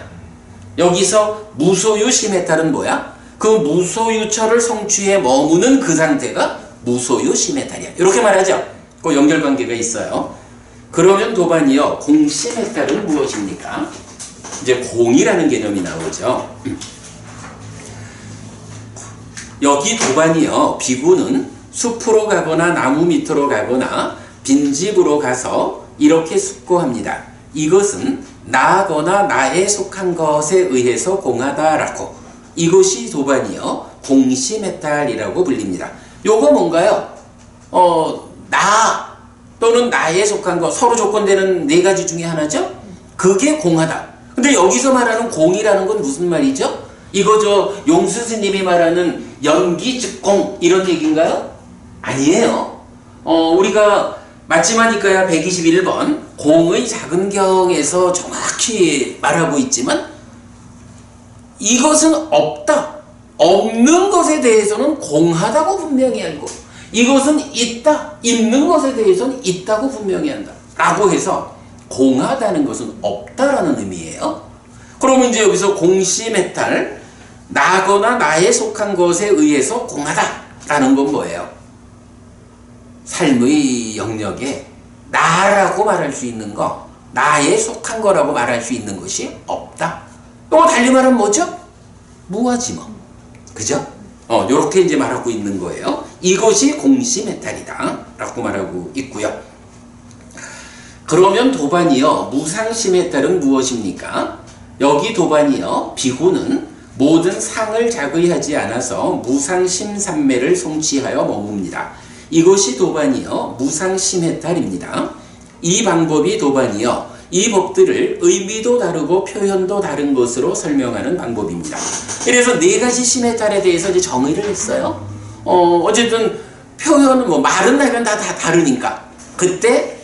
여기서 무소유 시메탈은 뭐야? 그 무소유처를 성취해 머무는 그 상태가 무소유 시메탈이야. 이렇게 말하죠. 그 연결관계가 있어요. 그러면 도반이요. 공시메탈은 무엇입니까? 이제 공이라는 개념이 나오죠. 여기 도반이요. 비구는 숲으로 가거나 나무 밑으로 가거나 빈집으로 가서 이렇게 숙고합니다. 이것은 나거나 나에 속한 것에 의해서 공하다라고. 이것이 도반이요. 공시메탈이라고 불립니다. 요거 뭔가요? 나 또는 나에 속한 것, 서로 조건되는 4가지 중에 하나죠? 그게 공하다. 근데 여기서 말하는 공이라는 건 무슨 말이죠? 이거 용수 스님이 말하는 연기 즉 공 이런 얘기인가요? 아니에요. 우리가 맞지마니까야 121번 공의 작은경에서 정확히 말하고 있지만 이것은 없다. 없는 것에 대해서는 공하다고 분명히 알고 이것은 있다. 있는 것에 대해서는 있다고 분명히 한다. 라고 해서 공하다는 것은 없다라는 의미예요. 그러면 이제 여기서 공시메탈 나거나 나에 속한 것에 의해서 공하다라는 건 뭐예요? 삶의 영역에 나라고 말할 수 있는 거, 나에 속한 거라고 말할 수 있는 것이 없다. 이거 달리 말하면 뭐죠? 무하지 뭐. 그죠? 요렇게 이제 말하고 있는 거예요. 이것이 공시메탈이다. 라고 말하고 있고요. 그러면 도반이요. 무상시메탈은 무엇입니까? 여기 도반이요. 비구는 모든 상을 작의하지 않아서 무상심삼매를 성취하여 머뭅니다. 이것이 도반이요. 무상시메탈입니다. 이 방법이 도반이요. 이 법들을 의미도 다르고 표현도 다른 것으로 설명하는 방법입니다. 그래서 4가지 시메탈에 대해서 이제 정의를 했어요. 어쨌든 표현은 말은 하면 다 다르니까 그때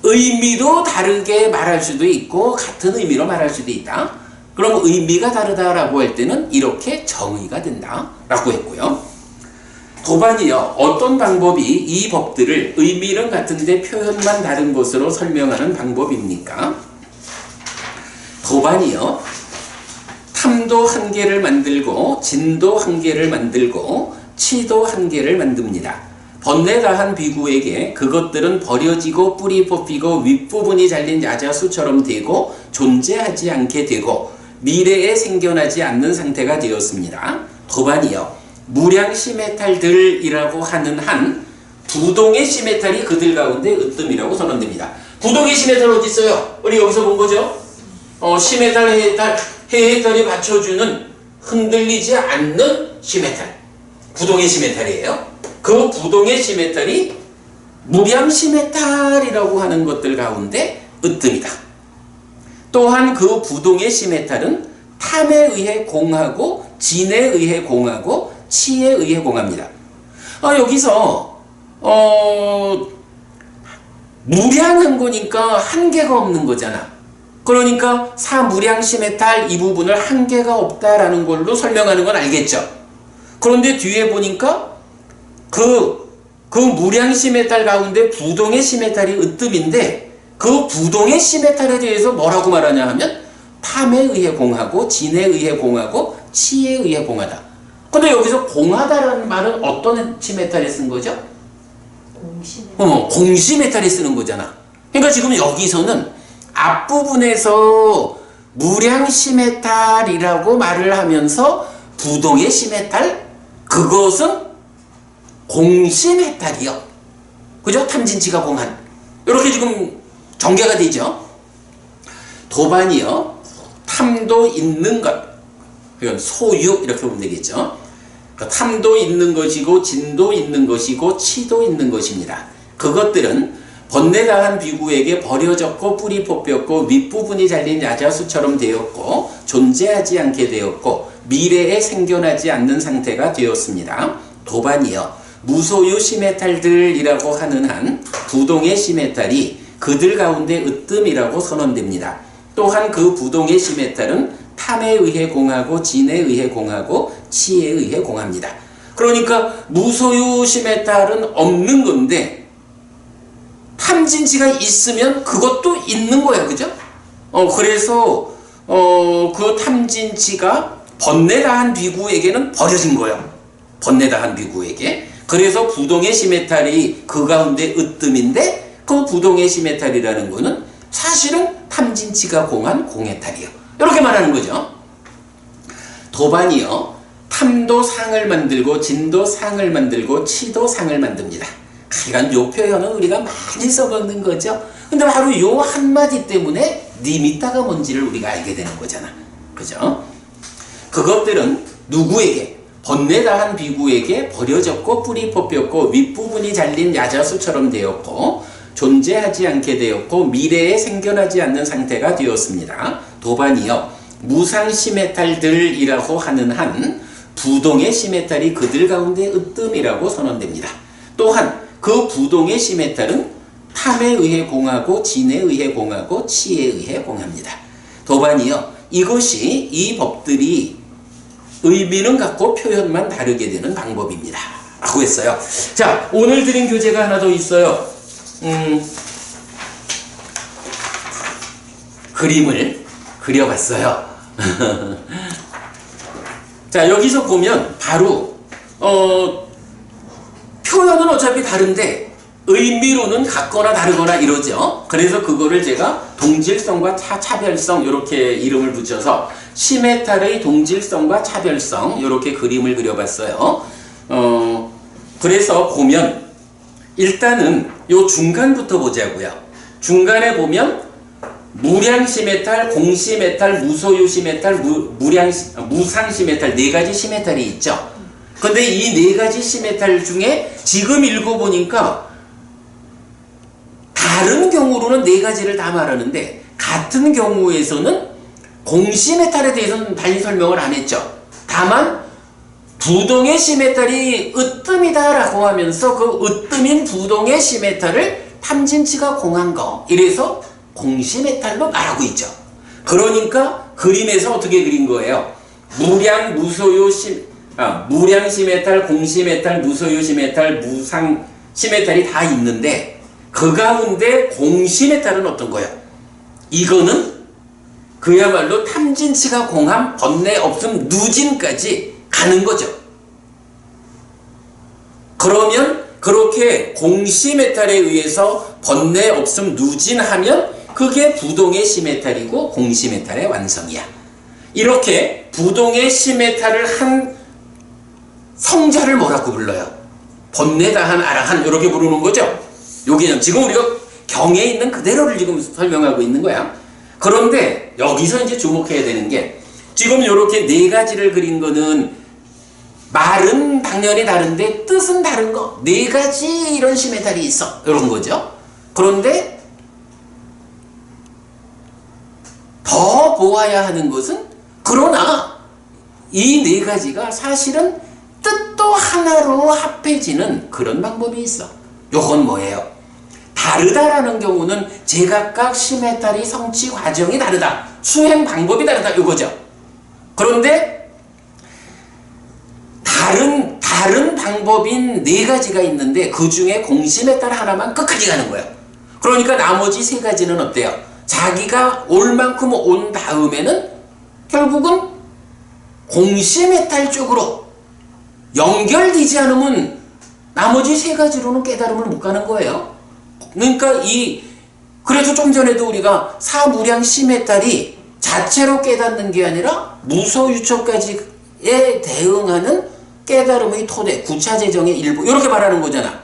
의미도 다르게 말할 수도 있고 같은 의미로 말할 수도 있다. 그럼 의미가 다르다라고 할 때는 이렇게 정의가 된다라고 했고요. 도반이요. 어떤 방법이 이 법들을 의미는 같은데 표현만 다른 것으로 설명하는 방법입니까? 도반이요. 탐도 한 개를 만들고 진도 한 개를 만들고 치도 한 개를 만듭니다. 번뇌다한 비구에게 그것들은 버려지고 뿌리 뽑히고 윗부분이 잘린 야자수처럼 되고 존재하지 않게 되고 미래에 생겨나지 않는 상태가 되었습니다. 도반이요. 무량 시메탈들이라고 하는 한 부동의 시메탈이 그들 가운데 으뜸이라고 선언됩니다. 부동의 시메탈 어디 있어요? 우리 여기서 본 거죠? 시메탈, 해해탈이 받쳐주는 흔들리지 않는 시메탈. 부동의 시메탈이에요. 그 부동의 시메탈이 무량 시메탈이라고 하는 것들 가운데 으뜸이다. 또한 그 부동의 시메탈은 탐에 의해 공하고 진에 의해 공하고 치에 의해 공합니다. 여기서 무량한 거니까 한계가 없는 거잖아. 그러니까 사무량 시메탈 이 부분을 한계가 없다라는 걸로 설명하는 건 알겠죠. 그런데 뒤에 보니까 그 무량 시메탈 가운데 부동의 시메탈이 으뜸인데 그 부동의 시메탈에 대해서 뭐라고 말하냐 하면 탐에 의해 공하고 진에 의해 공하고 치에 의해 공하다. 근데 여기서 공하다라는 말은 어떤 시메탈에 쓴 거죠? 공시메탈에 쓰는 거잖아. 그러니까 지금 여기서는 앞부분에서 무량 시메탈이라고 말을 하면서 부동의 시메탈 그것은 공시메탈이요. 그죠? 탐진치가 공한. 이렇게 지금 전개가 되죠. 도반이요. 탐도 있는 것. 이건 소유 이렇게 보면 되겠죠. 그러니까 탐도 있는 것이고 진도 있는 것이고 치도 있는 것입니다. 그것들은 번뇌다한 비구에게 버려졌고 뿌리 뽑혔고 윗부분이 잘린 야자수처럼 되었고 존재하지 않게 되었고 미래에 생겨나지 않는 상태가 되었습니다. 도반이요. 무소유 시메탈들이라고 하는 한 부동의 시메탈이 그들 가운데 으뜸이라고 선언됩니다. 또한 그 부동의 시메탈은 탐에 의해 공하고 진에 의해 공하고 치에 의해 공합니다. 그러니까 무소유 시메탈은 없는 건데 탐진치가 있으면 그것도 있는 거야. 그죠? 그래서 그 탐진치가 번뇌다한 비구에게는 버려진 거예요. 번뇌다한 비구에게. 그래서 부동의 시메탈이 그 가운데 으뜸인데 그 부동의 시메탈이라는 거는 사실은 탐진치가 공한 공해탈이요. 이렇게 말하는 거죠. 도반이요. 탐도 상을 만들고 진도 상을 만들고 치도 상을 만듭니다. 그러니까 요 표현은 우리가 많이 써먹는 거죠. 근데 바로 요 한마디 때문에 니미따가 뭔지를 우리가 알게 되는 거잖아. 그죠? 그것들은 누구에게? 번뇌다한 비구에게 버려졌고 뿌리 뽑혔고 윗부분이 잘린 야자수처럼 되었고 존재하지 않게 되었고 미래에 생겨나지 않는 상태가 되었습니다. 도반이요. 무상 시메탈들이라고 하는 한 부동의 시메탈이 그들 가운데 으뜸이라고 선언됩니다. 또한 그 부동의 시메탈은 탐에 의해 공하고 진에 의해 공하고 치에 의해 공합니다. 도반이요. 이것이 이 법들이 의미는 같고 표현만 다르게 되는 방법입니다. 라고 했어요. 자, 오늘 드린 교재가 하나 더 있어요. 그림을 그려봤어요. 자, 여기서 보면 바로 표현은 어차피 다른데 의미로는 같거나 다르거나 이러죠. 그래서 그거를 제가 동질성과 차별성 이렇게 이름을 붙여서 시메탈의 동질성과 차별성 이렇게 그림을 그려봤어요. 그래서 보면 일단은 요 중간부터 보자고요. 중간에 보면 무량 시메탈, 공시메탈, 무소유 시메탈, 무상 시메탈 네 가지 시메탈이 있죠. 근데 이 네 가지 시메탈 중에 지금 읽어보니까 다른 경우로는 네 가지를 다 말하는데 같은 경우에서는 공시메탈에 대해서는 달리 설명을 안 했죠. 다만 부동의 시메탈이 으뜸이다라고 하면서 그 으뜸인 부동의 시메탈을 탐진치가 공한 거 이래서 공시메탈로 말하고 있죠. 그러니까 그림에서 어떻게 그린 거예요? 무량 시메탈, 공시메탈, 무소유 시메탈, 무상 시메탈이 다 있는데 그 가운데 공시메탈은 어떤 거예요? 이거는 그야말로 탐진치가 공함, 번뇌 없음, 누진까지 가는 거죠. 그러면 그렇게 공시메탈에 의해서 번뇌 없음, 누진하면 그게 부동의 시메탈이고 공시메탈의 완성이야. 이렇게 부동의 시메탈을 한 성자를 뭐라고 불러요? 번뇌다한 아라한 이렇게 부르는 거죠. 여기는 지금 우리가 경에 있는 그대로를 지금 설명하고 있는 거야. 그런데 여기서 이제 주목해야 되는 게 지금 이렇게 네 가지를 그린 거는 말은 당연히 다른데 뜻은 다른 거. 네 가지 이런 시메탈이 있어. 이런 거죠. 그런데 더 보아야 하는 것은 그러나 이 네 가지가 사실은 뜻도 하나로 합해지는 그런 방법이 있어. 요건 뭐예요? 다르다라는 경우는 제각각 시메탈이 성취 과정이 다르다. 수행 방법이 다르다. 이거죠. 그런데 다른 방법인 네 가지가 있는데 그 중에 공시메탈 하나만 끝까지 가는 거예요. 그러니까 나머지 세 가지는 어때요? 자기가 올 만큼 온 다음에는 결국은 공시메탈 쪽으로 연결되지 않으면 나머지 세 가지로는 깨달음을 못 가는 거예요. 그러니까 그래서 좀 전에도 우리가 사무량 시메탈이 자체로 깨닫는 게 아니라 무소유처까지에 대응하는 깨달음의 토대, 구차재정의 일부 이렇게 말하는 거잖아.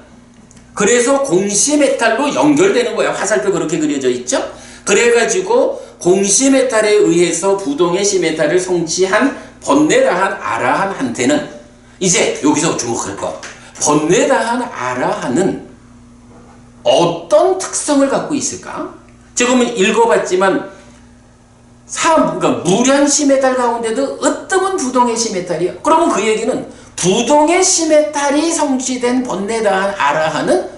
그래서 공시메탈로 연결되는 거야. 화살표 그렇게 그려져 있죠. 그래가지고 공시메탈에 의해서 부동의 시메탈을 성취한 번뇌다한 아라한한테는 이제 여기서 주목할 거. 번뇌다한 아라한은 어떤 특성을 갖고 있을까? 지금은 읽어봤지만 그러니까 무량 시메탈 가운데도 으뜸은 부동의 시메탈이야. 그러면 그 얘기는 부동의 시메탈이 성취된 번뇌다한 아라한은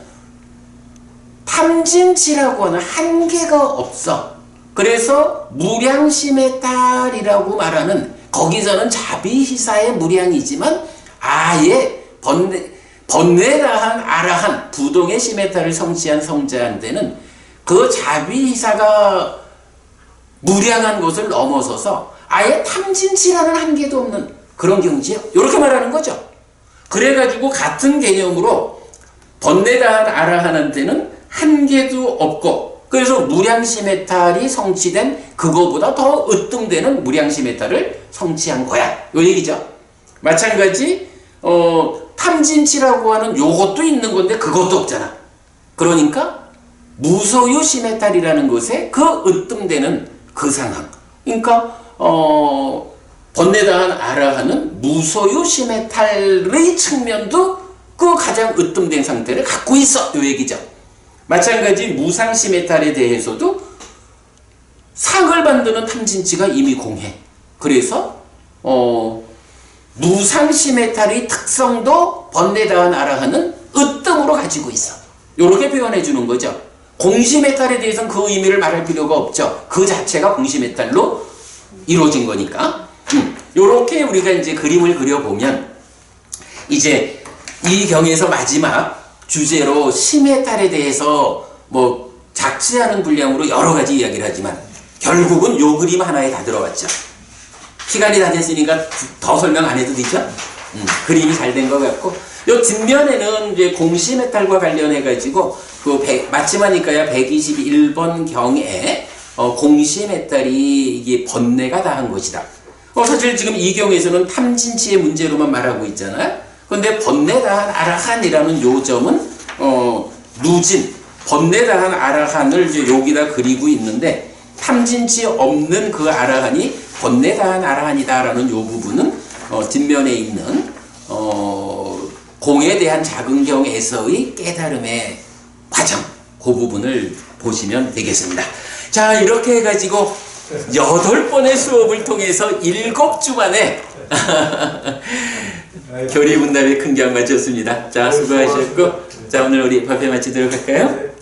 탐진치라고 하는 한계가 없어. 그래서 무량시메탈이라고 말하는, 거기서는 자비희사의 무량이지만 아예 번뇌다한 아라한, 부동의 시메탈을 성취한 성자한테는 그 자비희사가 무량한 것을 넘어서서 아예 탐진치라는 한계도 없는 그런 경지요. 이렇게 말하는 거죠. 그래가지고 같은 개념으로 번뇌다한 아라한한테는 한계도 없고, 그래서 무량시메탈이 성취된 그거보다 더 으뜸되는 무량시메탈을 성취한 거야. 요 얘기죠. 마찬가지 탐진치라고 하는 요것도 있는 건데 그것도 없잖아. 그러니까 무소유 시메탈이라는 것에 그 으뜸되는 그 상황. 그러니까 번뇌다한 아라한은 무소유 시메탈의 측면도 그 가장 으뜸된 상태를 갖고 있어. 요 얘기죠. 마찬가지 무상시메탈에 대해서도 상을 만드는 탐진치가 이미 공해. 그래서 무상시메탈의 특성도 번뇌다한 아라한은 으뜸으로 가지고 있어. 요렇게 표현해 주는 거죠. 공시메탈에 대해서는 그 의미를 말할 필요가 없죠. 그 자체가 공시메탈로 이루어진 거니까. 요렇게 우리가 이제 그림을 그려보면 이제 이 경에서 마지막 주제로 시메탈에 대해서 뭐 작지 않은 분량으로 여러 가지 이야기를 하지만 결국은 요 그림 하나에 다 들어왔죠. 시간이 다 됐으니까 더 설명 안 해도 되죠? 그림이 잘 된 것 같고, 요 뒷면에는 이제 공시메탈과 관련해가지고 마침 하니까야 121번 경에 공시메탈이 이게 번뇌가 다한 것이다. 사실 지금 이 경에서는 탐진치의 문제로만 말하고 있잖아요. 근데 번뇌다한 아라한이라는 요점은 누진, 번뇌다한 아라한을 이제 여기다 그리고 있는데, 탐진치 없는 그 아라한이 번뇌다한 아라한이다라는 요 부분은 뒷면에 있는 공에 대한 작은경에서의 깨달음의 과정, 그 부분을 보시면 되겠습니다. 자, 이렇게 해가지고 8번의 수업을 통해서 7주 만에 교리문답의 큰경 마쳤습니다. 자, 수고하셨고, 자, 오늘 우리 발표 마치도록 할까요?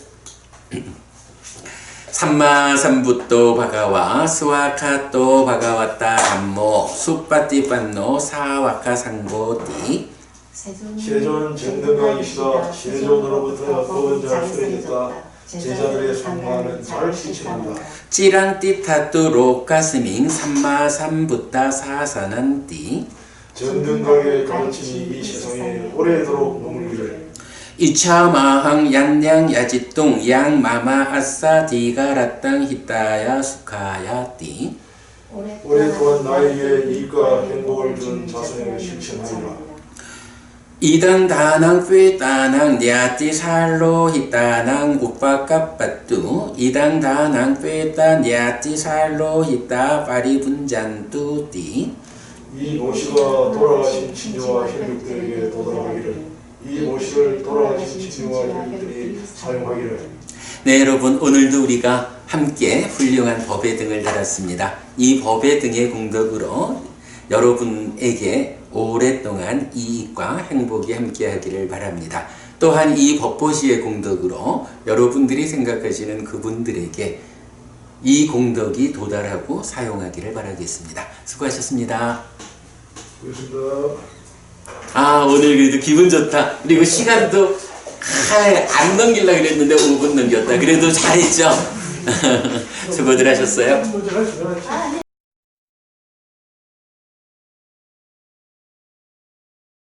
삼마삼부또 바가와 스와카또 바가와따 담모 수빠띠빤노 사와카 상고띠 세존 정등강이시다. 세존으로부터 법은 잘 수행했다. 제자들의 상마는 잘 실천한다. 찌란띠타뚜 로카스밍 삼마삼부따 사사난띠 정등강의 가르침이 이 세상에 오래도록 머물기를. 이차마항 얀양 야지뚱 양마마 아싸 디가라땅 히타야 수카야띠 오랫동안 나에게 이익과 행복을 주는 자선을 실천하리라. 이당 다낭 페따낭 냐띠 살로 히따낭 우빠까빠뚜 이당 다낭 페따 냐띠 살로 히따 파리분잔뚜띠 이 모시가 돌아가신 친구와 혈육들에게 도달하기를. 이 모시를 돌아가신 친구와 혈육들이 사용하기를. 네, 여러분, 오늘도 우리가 함께 훌륭한 법의 등을 달았습니다. 이 법의 등의 공덕으로 여러분에게 오랫동안 이익과 행복이 함께하기를 바랍니다. 또한 이 법보시의 공덕으로 여러분들이 생각하시는 그분들에게 이 공덕이 도달하고 사용하기를 바라겠습니다. 수고하셨습니다. 고맙습니다. 오늘 그래도 기분 좋다. 그리고 시간도 안 넘기려고 그랬는데 5분 넘겼다. 그래도 잘했죠? 수고들 하셨어요. 문제가 중요하지.